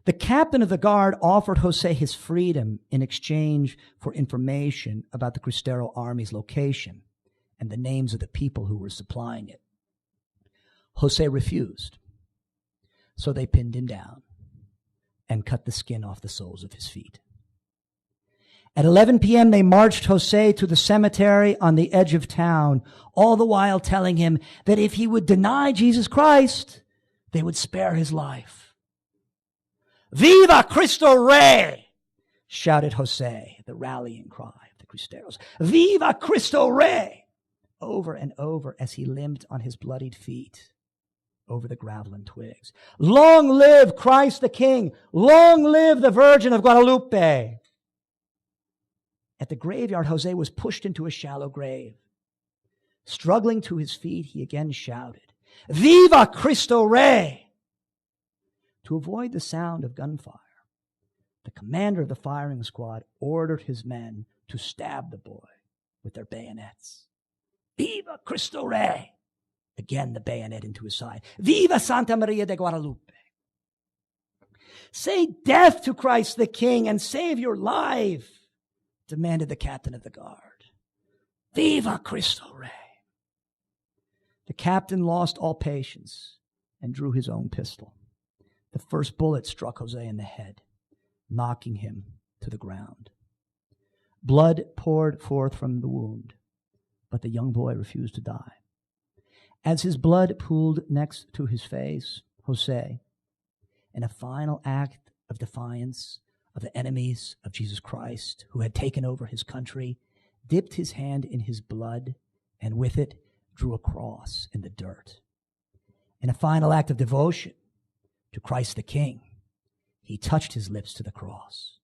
The captain of the guard offered Jose his freedom in exchange for information about the Cristero army's location and the names of the people who were supplying it. Jose refused. So they pinned him down and cut the skin off the soles of his feet. At 11 p.m., they marched Jose to the cemetery on the edge of town, all the while telling him that if he would deny Jesus Christ, they would spare his life. Viva Cristo Rey! Shouted Jose, the rallying cry of the Cristeros. Viva Cristo Rey! Over and over as he limped on his bloodied feet over the gravel and twigs. Long live Christ the King! Long live the Virgin of Guadalupe! At the graveyard, Jose was pushed into a shallow grave. Struggling to his feet, he again shouted, Viva Cristo Rey! To avoid the sound of gunfire, the commander of the firing squad ordered his men to stab the boy with their bayonets. Viva Cristo Rey! Again the bayonet into his side. Viva Santa Maria de Guadalupe! Say death to Christ the King and save your life, demanded the captain of the guard. Viva Cristo Rey! The captain lost all patience and drew his own pistol. The first bullet struck Jose in the head, knocking him to the ground. Blood poured forth from the wound, but the young boy refused to die. As his blood pooled next to his face, Jose, in a final act of defiance of the enemies of Jesus Christ who had taken over his country, dipped his hand in his blood and with it drew a cross in the dirt. In a final act of devotion to Christ the King, he touched his lips to the cross.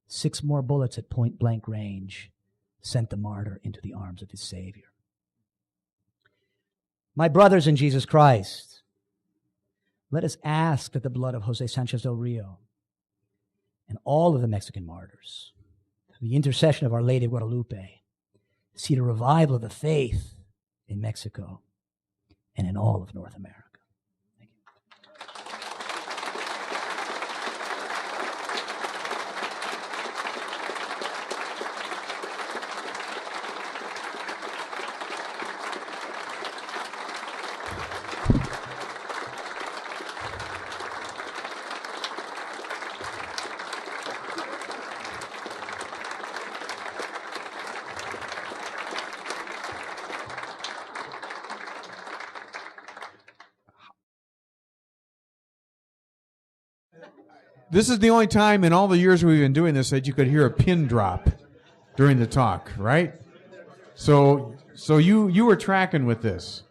6 more bullets at point-blank range sent the martyr into the arms of his Savior. My brothers in Jesus Christ, let us ask that the blood of Jose Sanchez del Rio and all of the Mexican martyrs, through the intercession of Our Lady of Guadalupe, see the revival of the faith in Mexico and in all of North America. Thank you. This is the only time in all the years we've been doing this that you could hear a pin drop during the talk, right? So you were tracking with this.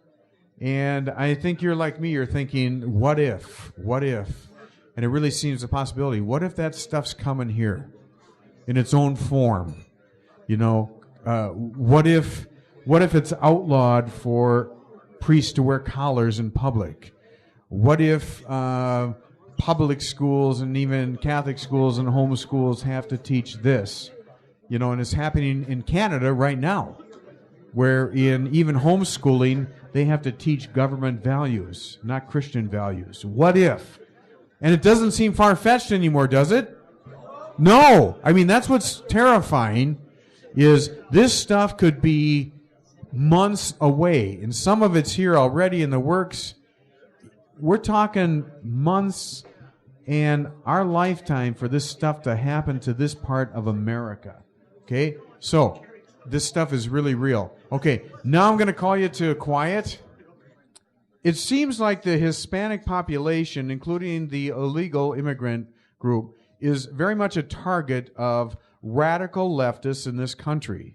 And I think you're like me, you're thinking, what if? And it really seems a possibility. What if that stuff's coming here in its own form? You know, what if it's outlawed for priests to wear collars in public? What if public schools and even Catholic schools and home schools have to teach this? You know, and it's happening in Canada right now, where in even homeschooling, they have to teach government values, not Christian values. What if? And it doesn't seem far-fetched anymore, does it? No. I mean, that's what's terrifying, is this stuff could be months away, and some of it's here already in the works. We're talking months and our lifetime for this stuff to happen to this part of America. Okay? So, this stuff is really real. Okay, now I'm going to call you to quiet. It seems like the Hispanic population, including the illegal immigrant group, is very much a target of radical leftists in this country.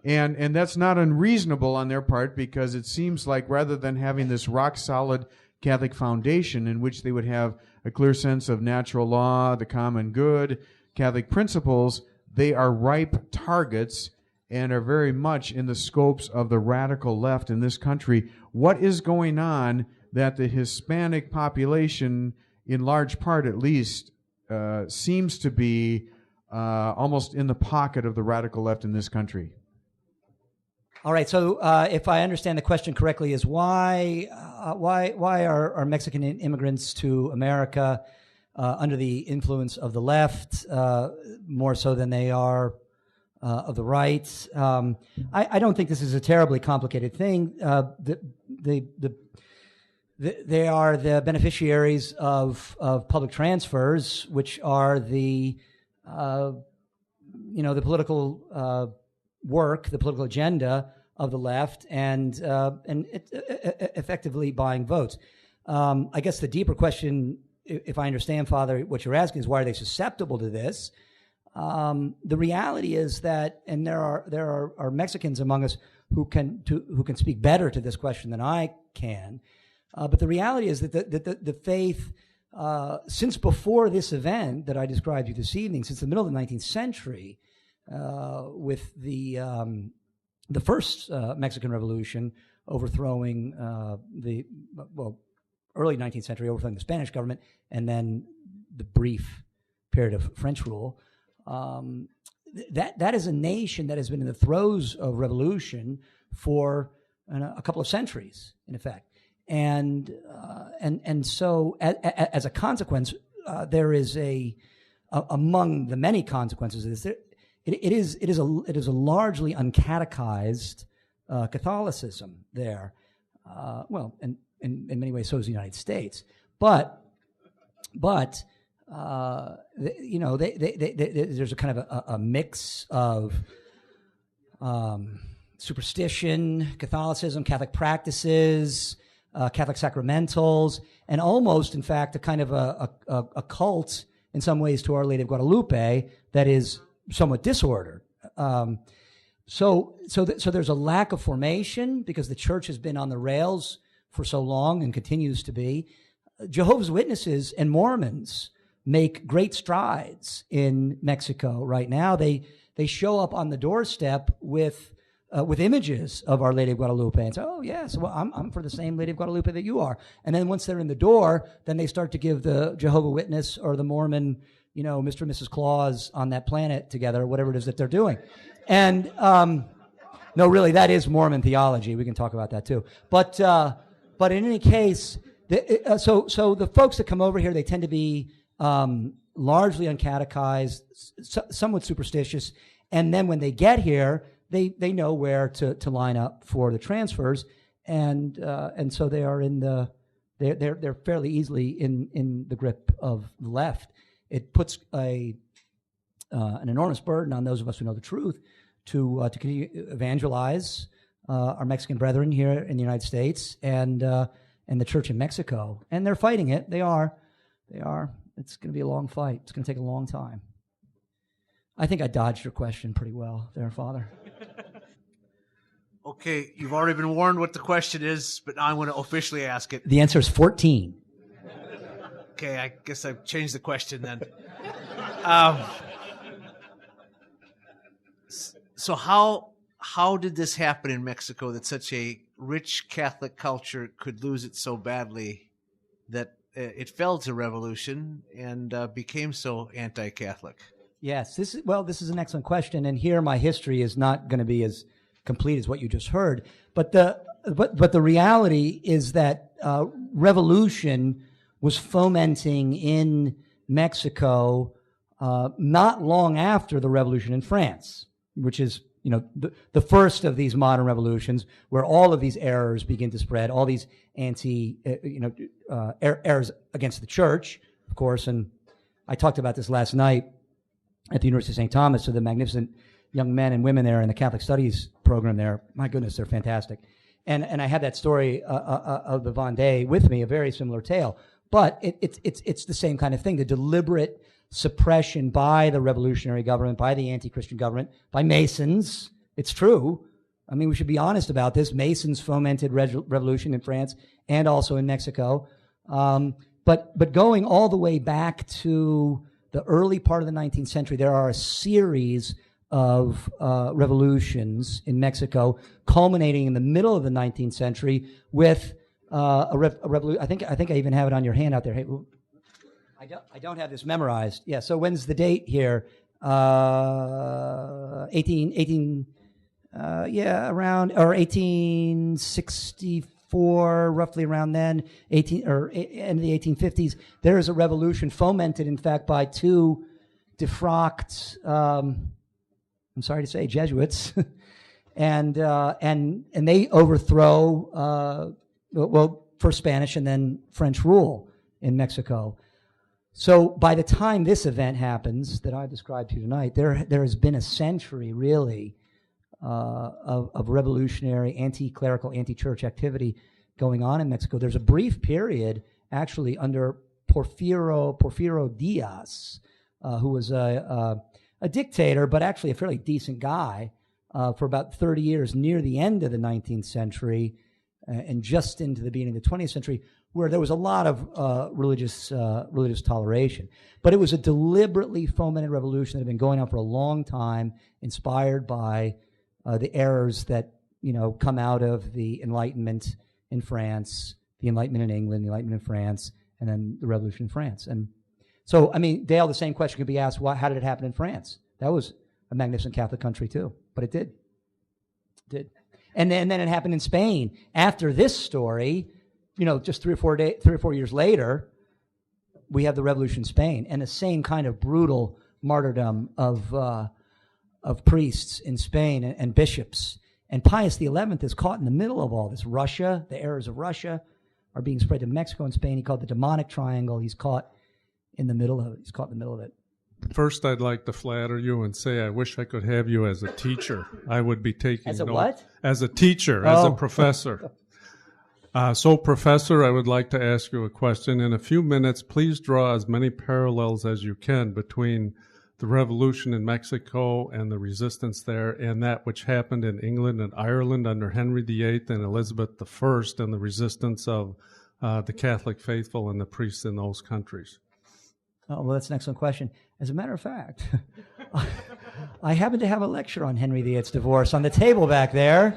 And that's not unreasonable on their part, because it seems like rather than having this rock-solid Catholic foundation in which they would have a clear sense of natural law, the common good, Catholic principles, they are ripe targets and are very much in the scopes of the radical left in this country. What is going on that the Hispanic population, in large part at least, seems to be almost in the pocket of the radical left in this country? All right. So, if I understand the question correctly, is why are Mexican immigrants to America under the influence of the left more so than they are of the right? I don't think this is a terribly complicated thing. They are the beneficiaries of public transfers, which are the the political work, the political agenda of the left, and effectively buying votes. I guess the deeper question, if I understand, Father, what you're asking is why are they susceptible to this? The reality is that, and there are Mexicans among us who can speak better to this question than I can. But the reality is that the faith, since before this event that I described to you this evening, since the middle of the 19th century, with the first Mexican Revolution overthrowing early 19th century overthrowing the Spanish government, and then the brief period of French rule. That is a nation that has been in the throes of revolution for a couple of centuries, in effect. And so as a consequence, there is among the many consequences of this, it is a largely uncatechized Catholicism there. And in many ways, so is the United States. But there's a kind of a mix of superstition, Catholicism, Catholic practices, Catholic sacramentals, and almost, in fact, a kind of a cult in some ways to Our Lady of Guadalupe that is somewhat disordered. So there's a lack of formation because the church has been on the rails for so long and continues to be. Jehovah's Witnesses and Mormons make great strides in Mexico right now. They show up on the doorstep with images of Our Lady of Guadalupe and say, "Oh yes, well I'm for the same Lady of Guadalupe that you are." And then once they're in the door, then they start to give the Jehovah Witness or the Mormon, Mr. and Mrs. Claus on that planet together, whatever it is that they're doing. And no, really, that is Mormon theology. We can talk about that too. But in any case, so the folks that come over here, they tend to be largely uncatechized, somewhat superstitious, and then when they get here, they know where to line up for the transfers, and so they are they're fairly easily in the grip of the left. It puts an enormous burden on those of us who know the truth to continue to evangelize our Mexican brethren here in the United States and the church in Mexico, and they're fighting it. They are. It's going to be a long fight. It's going to take a long time. I think I dodged your question pretty well there, Father. Okay, you've already been warned what the question is, but now I'm going to officially ask it. The answer is 14. Okay, I guess I've changed the question then. So how did this happen in Mexico that such a rich Catholic culture could lose it so badly that it fell to revolution and became so anti-Catholic? Yes, this is an excellent question, and here my history is not going to be as complete as what you just heard. But the reality is that revolution was fomenting in Mexico not long after the revolution in France, which is the first of these modern revolutions, where all of these errors begin to spread, all these errors against the church, of course. And I talked about this last night at the University of St. Thomas to the magnificent young men and women there in the Catholic Studies program there. My goodness, they're fantastic. And I had that story of the Vendée with me, a very similar tale. But it's the same kind of thing, the deliberate suppression by the revolutionary government, by the anti-Christian government, by Masons. It's true. I mean, we should be honest about this. Masons fomented revolution in France and also in Mexico. But going all the way back to the early part of the 19th century, there are a series of revolutions in Mexico, culminating in the middle of the 19th century with a revolution. I think I even have it on your hand out there. Hey, I don't have this memorized. Yeah. So when's the date here? 1864, roughly around then. End of the 1850s. There is a revolution fomented, in fact, by two defrocked, I'm sorry to say, Jesuits, and they overthrow. first Spanish and then French rule in Mexico. So by the time this event happens that I described to you tonight, there has been a century, really, of revolutionary, anti-clerical, anti-church activity going on in Mexico. There's a brief period, actually, under Porfirio Diaz, who was a dictator, but actually a fairly decent guy, for about 30 years, near the end of the 19th century and just into the beginning of the 20th century, where there was a lot of religious toleration. But it was a deliberately fomented revolution that had been going on for a long time, inspired by the errors that come out of the Enlightenment in France, the Enlightenment in England, the Enlightenment in France, and then the Revolution in France. And so, I mean, Dale, the same question could be asked: how did it happen in France? That was a magnificent Catholic country too, but it did. It did. And then it happened in Spain. After this story, just 3 or 4 years later, we have the revolution in Spain, and the same kind of brutal martyrdom of priests in Spain and bishops. And Pius XI is caught in the middle of all this. Russia, the errors of Russia are being spread to Mexico and Spain. He called the demonic triangle. He's caught in the middle of it. First, I'd like to flatter you and say I wish I could have you as a teacher. I would be taking as a notes. What? As a teacher, as a professor. So, Professor, I would like to ask you a question. In a few minutes, please draw as many parallels as you can between the revolution in Mexico and the resistance there and that which happened in England and Ireland under Henry VIII and Elizabeth I and the resistance of the Catholic faithful and the priests in those countries. Oh, well, that's an excellent question. As a matter of fact, I happen to have a lecture on Henry VIII's divorce on the table back there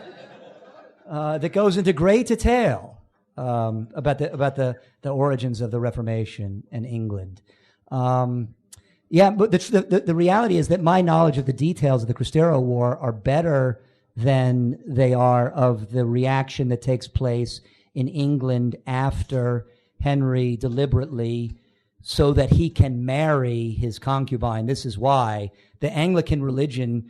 that goes into great detail about the origins of the Reformation in England. Yeah, but the reality is that my knowledge of the details of the Cristero War are better than they are of the reaction that takes place in England after Henry deliberately, so that he can marry his concubine. This is why the Anglican religion,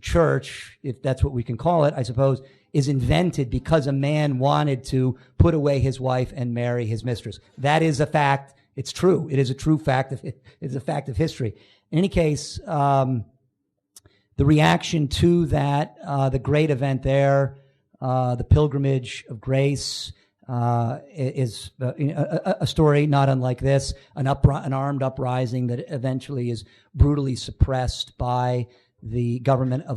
church, if that's what we can call it, I suppose, is invented because a man wanted to put away his wife and marry his mistress. That is a fact. It's true. It is a true fact. It's a fact of history. In any case, the reaction to that, the great event there, the pilgrimage of grace, is a story not unlike this, an armed uprising that eventually is brutally suppressed by the government of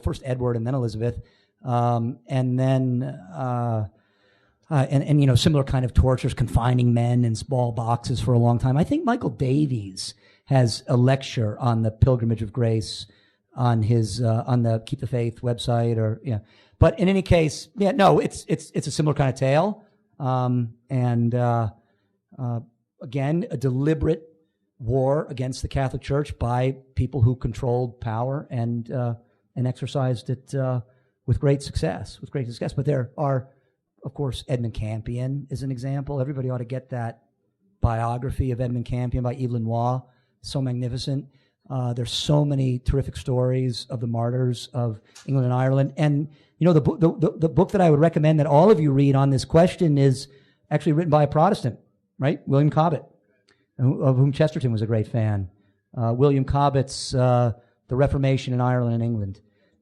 first Edward and then Elizabeth, and then similar kind of tortures, confining men in small boxes for a long time. I think Michael Davies has a lecture on the pilgrimage of grace on his on the Keep the Faith website, or But in any case, it's a similar kind of tale, and again, a deliberate war against the Catholic Church by people who controlled power and exercised it with great success. But there are, of course, Edmund Campion is an example. Everybody ought to get that biography of Edmund Campion by Yves Lenoir. So magnificent. There's so many terrific stories of the martyrs of England and Ireland. And, the book that I would recommend that all of you read on this question is actually written by a Protestant, right? William Cobbett, of whom Chesterton was a great fan. William Cobbett's The Reformation in Ireland and England.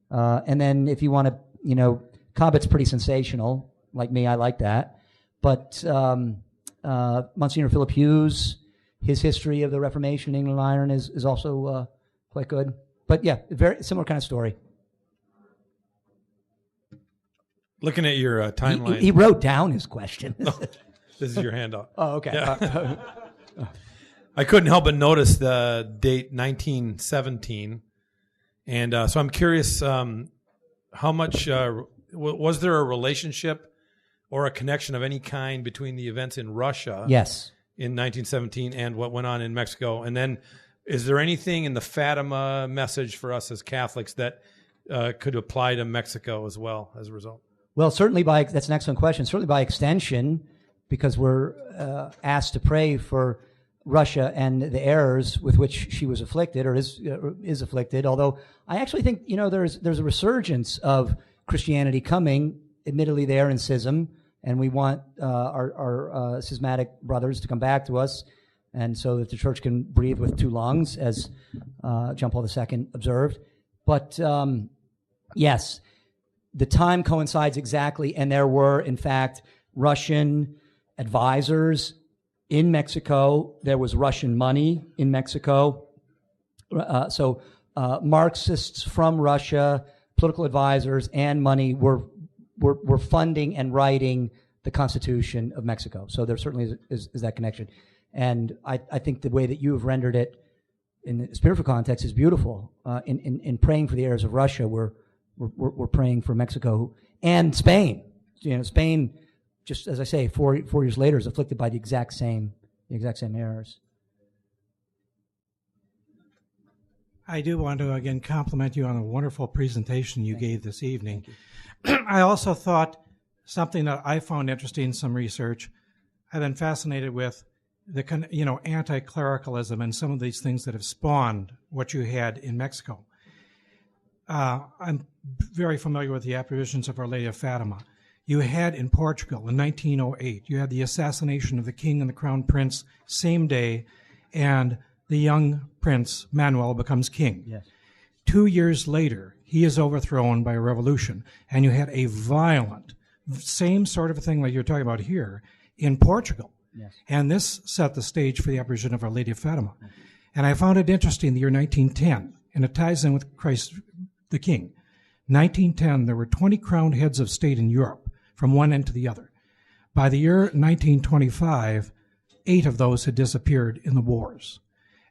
And then if you want to, Cobbett's pretty sensational. Like me, I like that. But Monsignor Philip Hughes, his history of the Reformation in England and Ireland is also quite good. But yeah, very similar kind of story. Looking at your timeline. He wrote down his question. Oh, this is your handout. Oh, okay. Yeah. I couldn't help but notice the date 1917. And so I'm curious, how much, was there a relationship or a connection of any kind between the events in Russia? Yes. In 1917 and what went on in Mexico? And then is there anything in the Fatima message for us as Catholics that could apply to Mexico as well as a result? Well, certainly that's an excellent question. Certainly by extension, because we're asked to pray for Russia and the errors with which she was afflicted or is afflicted. Although I actually think, there's a resurgence of Christianity coming, admittedly there in schism, And we want our schismatic brothers to come back to us, and so that the church can breathe with two lungs, as John Paul II observed. But yes, the time coincides exactly, and there were, in fact, Russian advisors in Mexico. There was Russian money in Mexico. So Marxists from Russia, political advisors, and money were funding and writing the Constitution of Mexico. So there certainly is that connection. And I think the way that you have rendered it in the spiritual context is beautiful. In praying for the heirs of Russia, we're praying for Mexico and Spain. You know, Spain, just as I say, 4 years later, is afflicted by the exact same errors. I do want to again compliment you on a wonderful presentation you gave this evening. I also thought something that I found interesting in some research. I've been fascinated with the anti-clericalism and some of these things that have spawned what you had in Mexico. I'm very familiar with the apparitions of Our Lady of Fatima. You had in Portugal in 1908, you had the assassination of the king and the crown prince same day, and the young prince Manuel becomes king. Yes. 2 years later, he is overthrown by a revolution, and you had a violent, same sort of a thing like you're talking about here in Portugal. Yes. And this set the stage for the apparition of Our Lady of Fatima. Okay. And I found it interesting, the year 1910, and it ties in with Christ the King. 1910, there were 20 crowned heads of state in Europe, from one end to the other. By the year 1925, 8 of those had disappeared in the wars.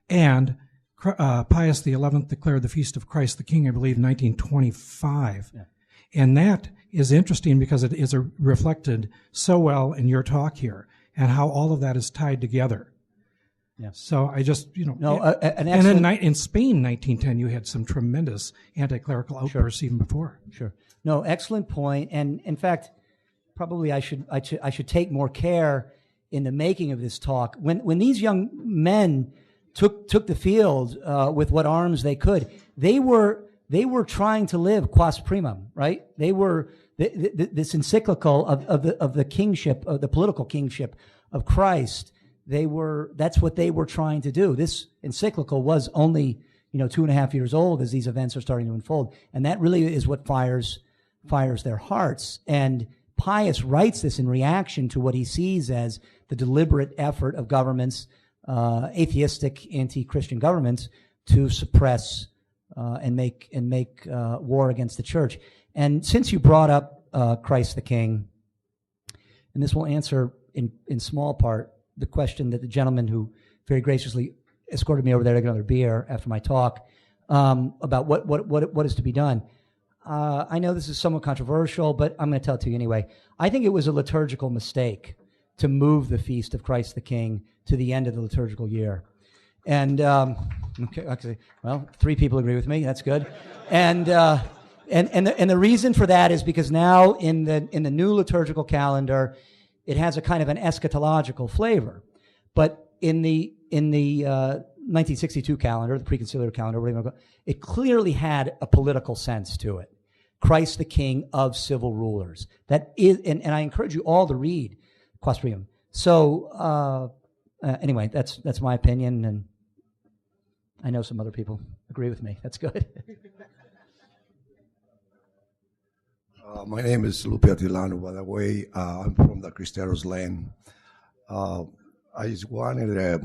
And Pius XI declared the Feast of Christ the King, I believe, in 1925. Yeah. And that is interesting because it is reflected so well in your talk here, and how all of that is tied together. Yeah. So I just, and then in Spain, 1910, you had some tremendous anti-clerical outbursts even before. Sure. No, excellent point. And in fact, probably I should take more care in the making of this talk. When these young men took the field with what arms they could, they were trying to live quas primum, right? They were this encyclical of the kingship, of the political kingship of Christ. That's what they were trying to do. This encyclical was only 2.5 years old as these events are starting to unfold, and that really is what fires their hearts. And Pius writes this in reaction to what he sees as the deliberate effort of governments, atheistic, anti-Christian governments, to suppress and make war against the church. And since you brought up Christ the King, and this will answer in small part the question that the gentleman who very graciously escorted me over there to get another beer after my talk about what is to be done. I know this is somewhat controversial, but I'm going to tell it to you anyway. I think it was a liturgical mistake to move the Feast of Christ the King to the end of the liturgical year. And okay, well, 3 people agree with me. That's good. And the reason for that is because now in the new liturgical calendar, it has a kind of an eschatological flavor. But in the 1962 calendar, the preconciliar calendar, whatever you want to call it, it clearly had a political sense to it. Christ the King of civil rulers. That is, and I encourage you all to read Quas Primum. So anyway, that's my opinion, and I know some other people agree with me. That's good. My name is Lupe Atilano, by the way. I'm from the Cristeros land. I just wanted to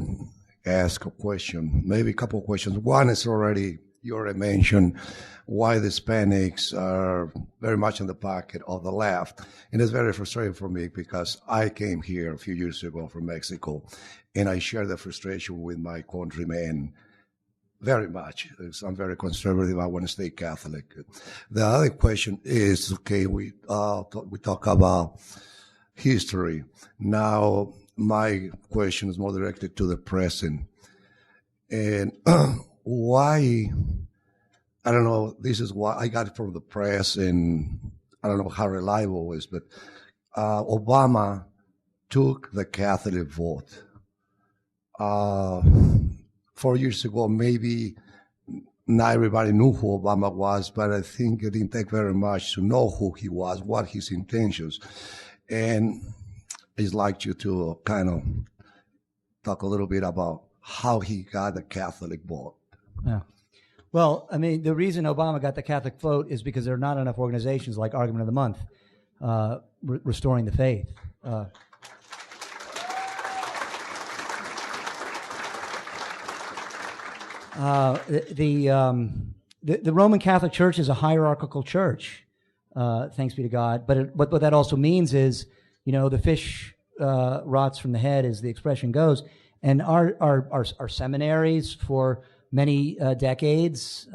ask a question, maybe a couple of questions. One is you already mentioned why the Hispanics are very much in the pocket of the left. And it's very frustrating for me because I came here a few years ago from Mexico, and I share the frustration with my countrymen very much. I'm very conservative. I want to stay Catholic. The other question is, okay, we talk about history. Now, my question is more directed to the present. And why, I don't know, this is why I got it from the press, and I don't know how reliable it is, but Obama took the Catholic vote. 4 years ago, maybe not everybody knew who Obama was, but I think it didn't take very much to know who he was, what his intentions. And I'd like you to kind of talk a little bit about how he got the Catholic vote. Yeah. Well, I mean, the reason Obama got the Catholic vote is because there are not enough organizations like Argument of the Month, Restoring the Faith. The Roman Catholic Church is a hierarchical church, thanks be to God. But what that also means is, the fish rots from the head, as the expression goes. And our seminaries for many decades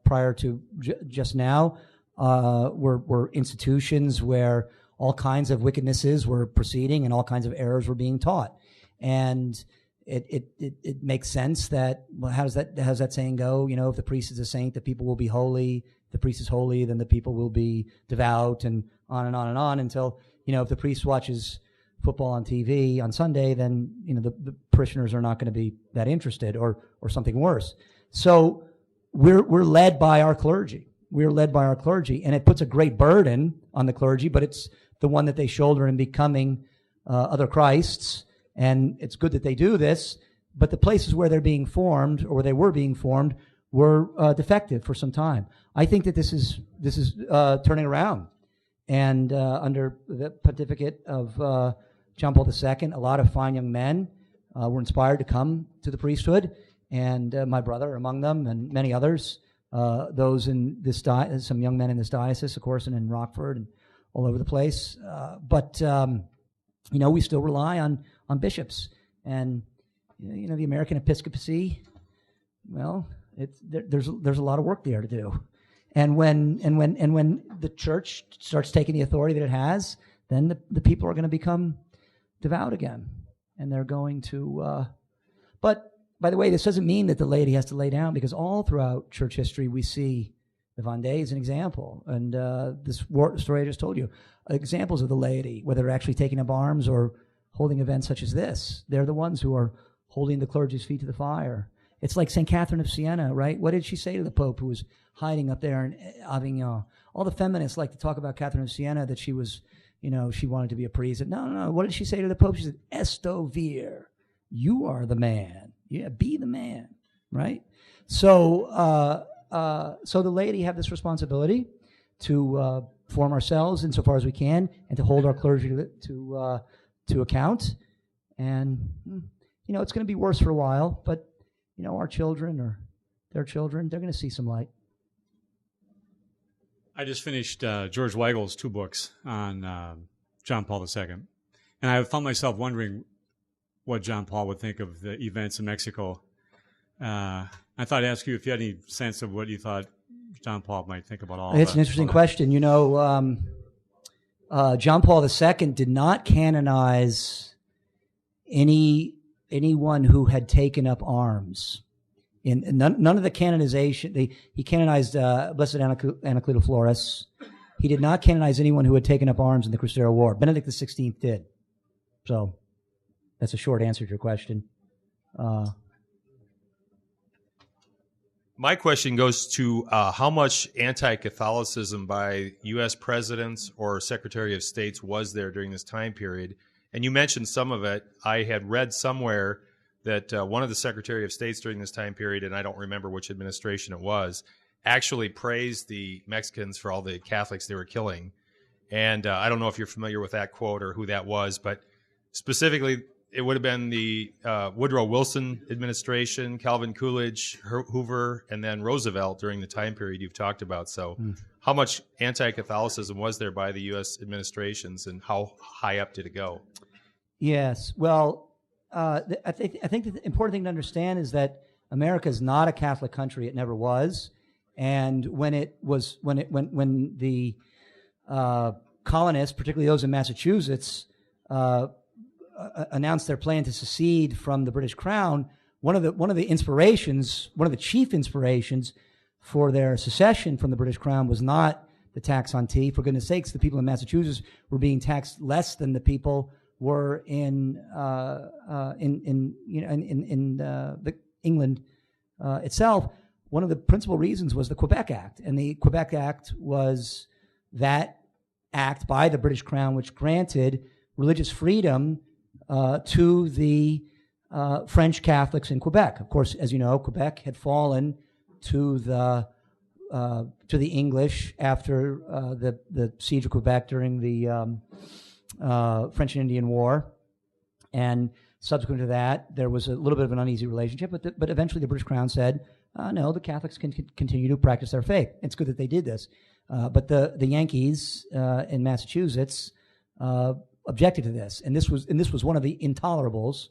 prior to just now were institutions where all kinds of wickednesses were proceeding and all kinds of errors were being taught. And it makes sense that, well, how does that saying go? If the priest is a saint, the people will be holy. If the priest is holy, then the people will be devout, and on and on and on until, if the priest watches football on TV on Sunday, then, the parishioners are not going to be that interested, or something worse. So we're led by our clergy. We're led by our clergy, and it puts a great burden on the clergy, but it's the one that they shoulder in becoming other Christs. And it's good that they do this, but the places where they're being formed, or where they were being formed, were defective for some time. I think that this is turning around, and under the pontificate of John Paul II, a lot of fine young men were inspired to come to the priesthood, and my brother among them, and many others. Those in this some young men in this diocese, of course, and in Rockford and all over the place. But we still rely on bishops, and the American episcopacy. Well, there's a lot of work there to do, and when the church starts taking the authority that it has, then the people are going to become devout again, and they're going to. But by the way, this doesn't mean that the laity has to lay down, because all throughout church history we see the Vendée is an example, and this story I just told you, examples of the laity, whether they're actually taking up arms or holding events such as this. They're the ones who are holding the clergy's feet to the fire. It's like St. Catherine of Siena, right? What did she say to the Pope, who was hiding up there in Avignon? All the feminists like to talk about Catherine of Siena, that she was, she wanted to be a priest. No. What did she say to the Pope? She said, "Esto vir, you are the man. Yeah, be the man," right? So the laity have this responsibility to form ourselves insofar as we can, and to hold our clergy to account. And it's going to be worse for a while, but our children or their children, they're going to see some light. I just finished George Weigel's 2 books on John Paul II, and I found myself wondering what John Paul would think of the events in Mexico. I thought I'd ask you if you had any sense of what you thought John Paul might think about all. It's an interesting question. John Paul II did not canonize anyone who had taken up arms. In none of the canonization, he canonized Blessed Anacleto Flores. He did not canonize anyone who had taken up arms in the Cristero War. Benedict XVI did. So that's a short answer to your question. My question goes to how much anti-Catholicism by U.S. presidents or Secretary of States was there during this time period? And you mentioned some of it. I had read somewhere that one of the Secretary of States during this time period, and I don't remember which administration it was, actually praised the Mexicans for all the Catholics they were killing. And I don't know if you're familiar with that quote or who that was, but specifically, it would have been the Woodrow Wilson administration, Calvin Coolidge, Hoover, and then Roosevelt during the time period you've talked about. So how much anti-Catholicism was there by the U.S. administrations, and how high up did it go? Yes. Well, I think the important thing to understand is that America is not a Catholic country. It never was. And when the colonists, particularly those in Massachusetts, announced their plan to secede from the British Crown, one of the chief inspirations for their secession from the British Crown was not the tax on tea. For goodness sakes, the people in Massachusetts were being taxed less than the people were in England itself. One of the principal reasons was the Quebec Act, and the Quebec Act was that act by the British Crown, which granted religious freedom to the French Catholics in Quebec. Of course, as you know, Quebec had fallen to the English after the siege of Quebec during the French and Indian War, and subsequent to that, there was a little bit of an uneasy relationship. But eventually, the British Crown said, "No, the Catholics can continue to practice their faith." It's good that they did this, but the Yankees in Massachusetts objected to this, and this was one of the intolerables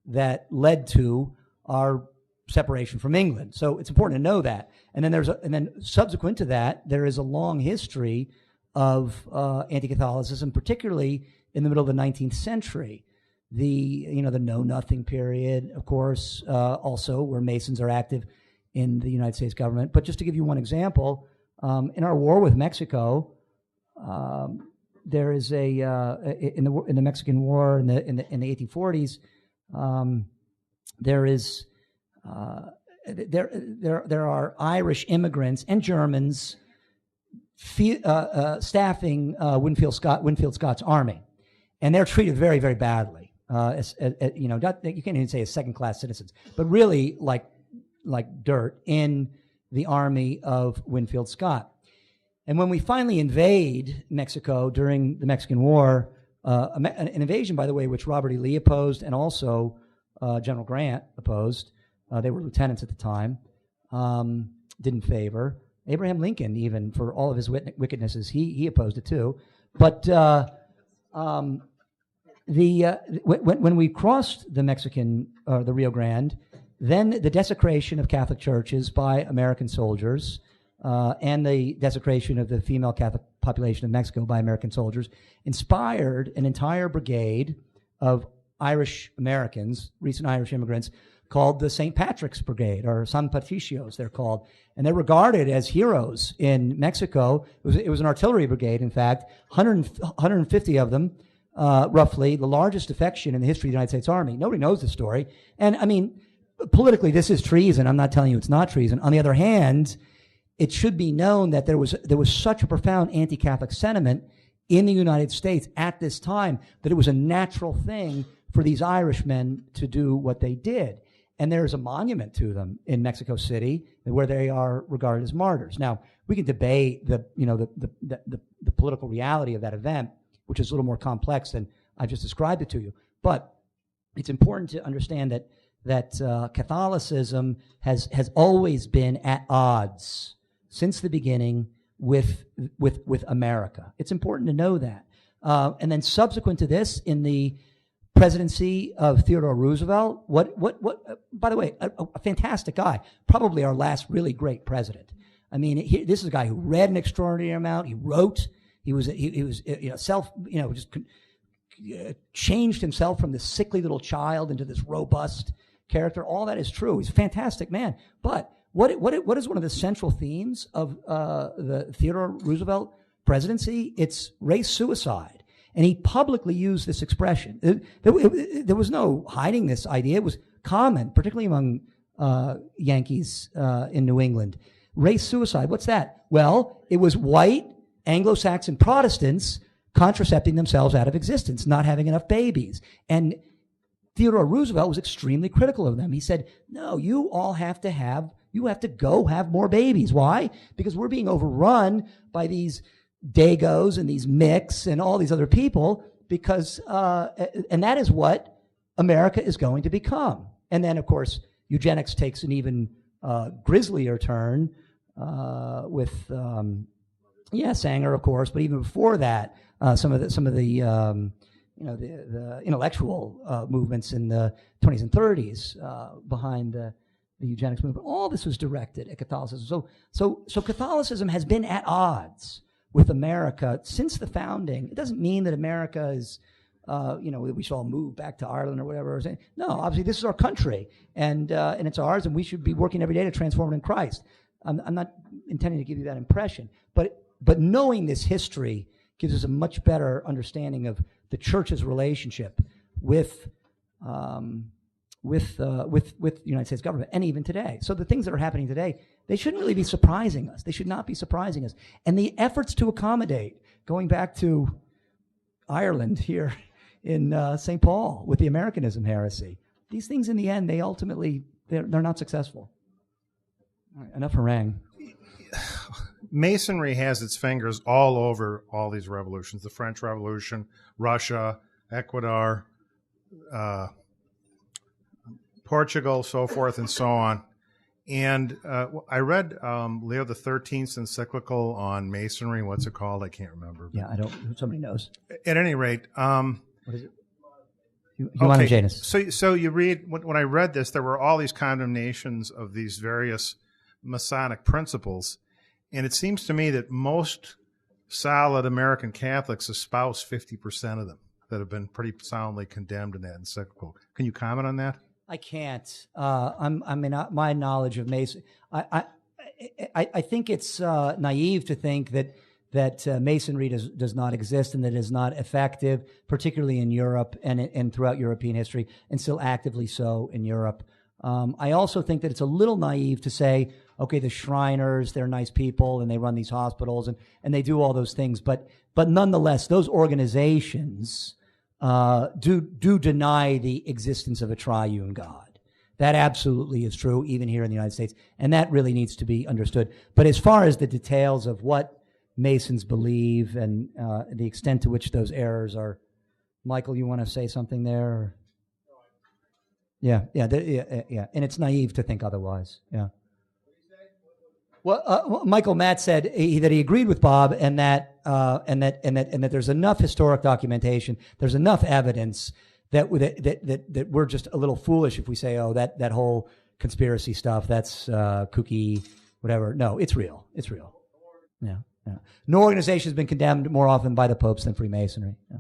that led to our separation from England. So it's important to know that. And then subsequent to that, there is a long history of anti-Catholicism, particularly in the middle of the 19th century. The Know Nothing period, of course, also where Masons are active in the United States government. But just to give you one example, in our war with Mexico, there is in the Mexican War in the 1840s. There are Irish immigrants and Germans staffing Winfield Scott's army, and they're treated very, very badly. You can't even say as second-class citizens, but really like dirt in the army of Winfield Scott. And when we finally invade Mexico during the Mexican War, an invasion, by the way, which Robert E. Lee opposed and also General Grant opposed. They were lieutenants at the time. Didn't favor. Abraham Lincoln, even for all of his wickednesses, he opposed it too. But when we crossed the Rio Grande, then the desecration of Catholic churches by American soldiers and the desecration of the female Catholic population of Mexico by American soldiers inspired an entire brigade of Irish Americans, recent Irish immigrants, called the St. Patrick's Brigade, or San Patricios, they're called. And they're regarded as heroes in Mexico. It was an artillery brigade, in fact, 150 of them, roughly, the largest defection in the history of the United States Army. Nobody knows the story. And, I mean, politically, this is treason. I'm not telling you it's not treason. On the other hand, it should be known that there was such a profound anti-Catholic sentiment in the United States at this time that it was a natural thing for these Irishmen to do what they did. And there's a monument to them in Mexico City where they are regarded as martyrs. Now, we can debate the political reality of that event, which is a little more complex than I just described it to you. But it's important to understand that Catholicism has always been at odds since the beginning with America. It's important to know that. And then subsequent to this, in the presidency of Theodore Roosevelt, by the way, a fantastic guy, probably our last really great president. I mean, this is a guy who read an extraordinary amount. He wrote. He was changed himself from this sickly little child into this robust character. All that is true. He's a fantastic man. But what is one of the central themes of the Theodore Roosevelt presidency? It's race suicide. And he publicly used this expression. There was no hiding this idea. It was common, particularly among Yankees in New England. Race suicide, what's that? Well, it was white Anglo-Saxon Protestants contracepting themselves out of existence, not having enough babies. And Theodore Roosevelt was extremely critical of them. He said, no, you have to go have more babies. Why? Because we're being overrun by these Dagos and these Micks and all these other people, because and that is what America is going to become. And then, of course, eugenics takes an even grislier turn with Sanger, of course, but even before that, some of the intellectual movements in the 20s and 30s behind the eugenics movement. All this was directed at Catholicism. So Catholicism has been at odds with America since the founding. It doesn't mean that America is, we should all move back to Ireland or whatever. No, obviously this is our country, and it's ours, and we should be working every day to transform it in Christ. I'm not intending to give you that impression, but knowing this history gives us a much better understanding of the church's relationship with the United States government, and even today. So the things that are happening today, they shouldn't really be surprising us. They should not be surprising us. And the efforts to accommodate going back to Ireland here in St. Paul with the Americanism heresy. These things, in the end, they ultimately, they're not successful. All right, enough harangue. Masonry has its fingers all over all these revolutions, the French Revolution, Russia, Ecuador, Portugal, so forth and so on. And I read Leo XIII's encyclical on Masonry. What's it called? I can't remember. Yeah, I don't. Somebody knows. At any rate, what is it? Humana Janus. So you read, when I read this, there were all these condemnations of these various Masonic principles, and it seems to me that most solid American Catholics espouse 50% of them that have been pretty soundly condemned in that encyclical. Can you comment on that? I can't. My knowledge of Mason, I think it's naive to think that Masonry does not exist and that it is not effective, particularly in Europe and throughout European history, and still actively so in Europe. I also think that it's a little naive to say, okay, the Shriners, they're nice people and they run these hospitals and they do all those things, but nonetheless, those organizations do deny the existence of a triune God. That absolutely is true, even here in the United States, and that really needs to be understood. But as far as the details of what Masons believe and the extent to which those errors are, Michael, you want to say something there? Or? Yeah, and it's naive to think otherwise. Yeah. Well, Michael Matt said that he agreed with Bob, and that there's enough historic documentation, there's enough evidence that we're just a little foolish if we say, oh, that whole conspiracy stuff, that's kooky, whatever. No, it's real. It's real. Yeah. No organization has been condemned more often by the popes than Freemasonry. Yeah.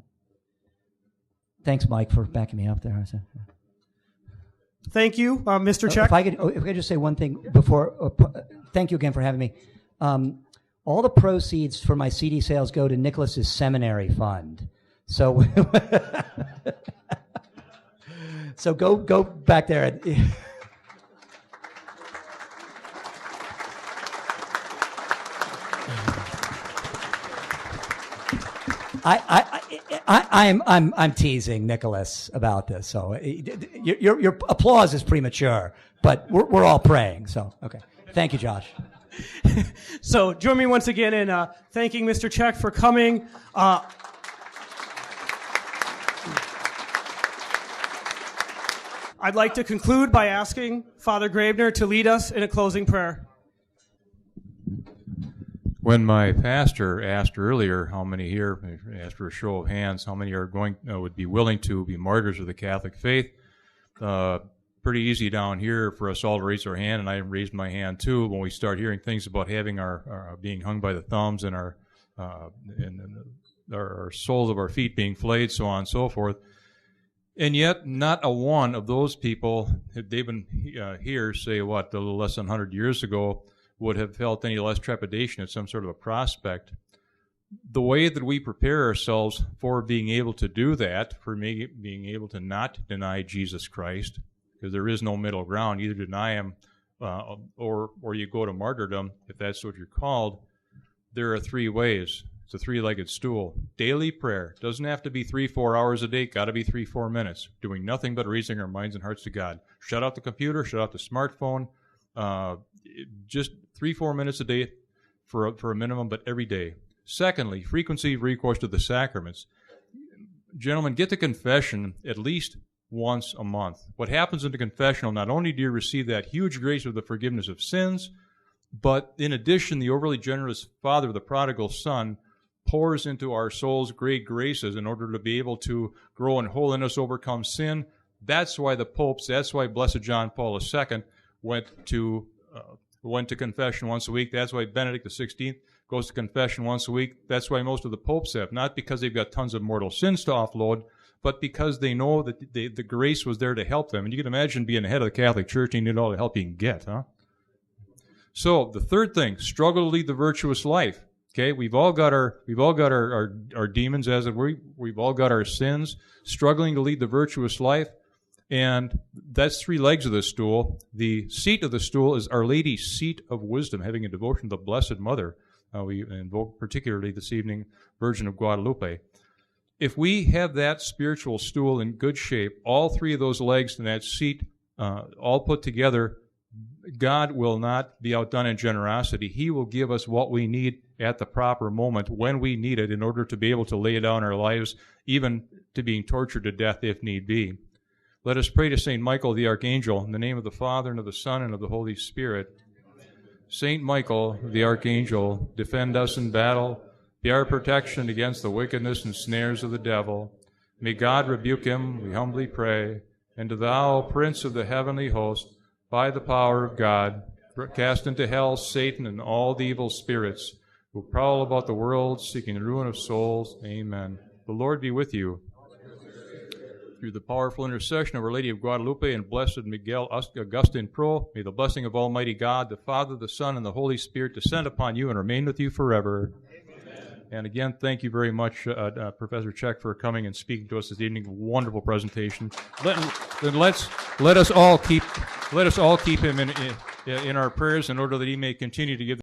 Thanks, Mike, for backing me up there. Thank you, Mr. Check. If I could just say one thing before. Thank you again for having me. All the proceeds for my CD sales go to Nicholas's seminary fund. So, so go back there. I'm teasing Nicholas about this, so your applause is premature, but we're all praying. So okay, thank you, Josh. So join me once again in thanking Mr. Check for coming. I'd like to conclude by asking Father Graebner to lead us in a closing prayer. When my pastor asked earlier how many here, asked for a show of hands, how many are would be willing to be martyrs of the Catholic faith, pretty easy down here for us all to raise our hand, and I raised my hand too when we start hearing things about having our being hung by the thumbs and our soles of our feet being flayed, so on and so forth. And yet, not a one of those people, had they been here, say, a little less than 100 years ago, would have felt any less trepidation at some sort of a prospect. The way that we prepare ourselves for being able to do that, for being able to not deny Jesus Christ, because there is no middle ground, either deny him or you go to martyrdom, if that's what you're called, there are three ways. It's a three-legged stool. Daily prayer. Doesn't have to be 3-4 hours a day. Got to be 3-4 minutes. Doing nothing but raising our minds and hearts to God. Shut out the computer. Shut out the smartphone. Just 3-4 minutes a day for a minimum, but every day. Secondly, frequency of recourse to the sacraments. Gentlemen, get to confession at least once a month. What happens in the confessional, not only do you receive that huge grace of the forgiveness of sins, but in addition, the overly generous Father of the prodigal Son pours into our souls great graces in order to be able to grow in holiness, overcome sin. That's why the popes, that's why Blessed John Paul II went to confession once a week. That's why Benedict XVI goes to confession once a week. That's why most of the popes have, not because they've got tons of mortal sins to offload, but because they know that the grace was there to help them. And you can imagine being the head of the Catholic Church and you need all the help you can get, huh? So the third thing, struggle to lead the virtuous life. Okay, we've all got our demons, as it were. We've all got our sins, struggling to lead the virtuous life. And that's three legs of the stool. The seat of the stool is Our Lady's seat of wisdom, having a devotion to the Blessed Mother. We invoke particularly this evening Virgin of Guadalupe. If we have that spiritual stool in good shape, all three of those legs in that seat all put together, God will not be outdone in generosity. He will give us what we need at the proper moment when we need it in order to be able to lay down our lives, even to being tortured to death if need be. Let us pray to St. Michael the Archangel in the name of the Father and of the Son and of the Holy Spirit. St. Michael the Archangel, defend us in battle, be our protection against the wickedness and snares of the devil. May God rebuke him, we humbly pray. And thou, Prince of the heavenly host, by the power of God, cast into hell Satan and all the evil spirits who prowl about the world seeking the ruin of souls. Amen. The Lord be with you. Through the powerful intercession of Our Lady of Guadalupe and Blessed Miguel Augustin Pro, may the blessing of Almighty God, the Father, the Son, and the Holy Spirit descend upon you and remain with you forever. Amen. And again, thank you very much, Professor Czech, for coming and speaking to us this evening. Wonderful presentation. Let us all keep him in our prayers in order that he may continue to give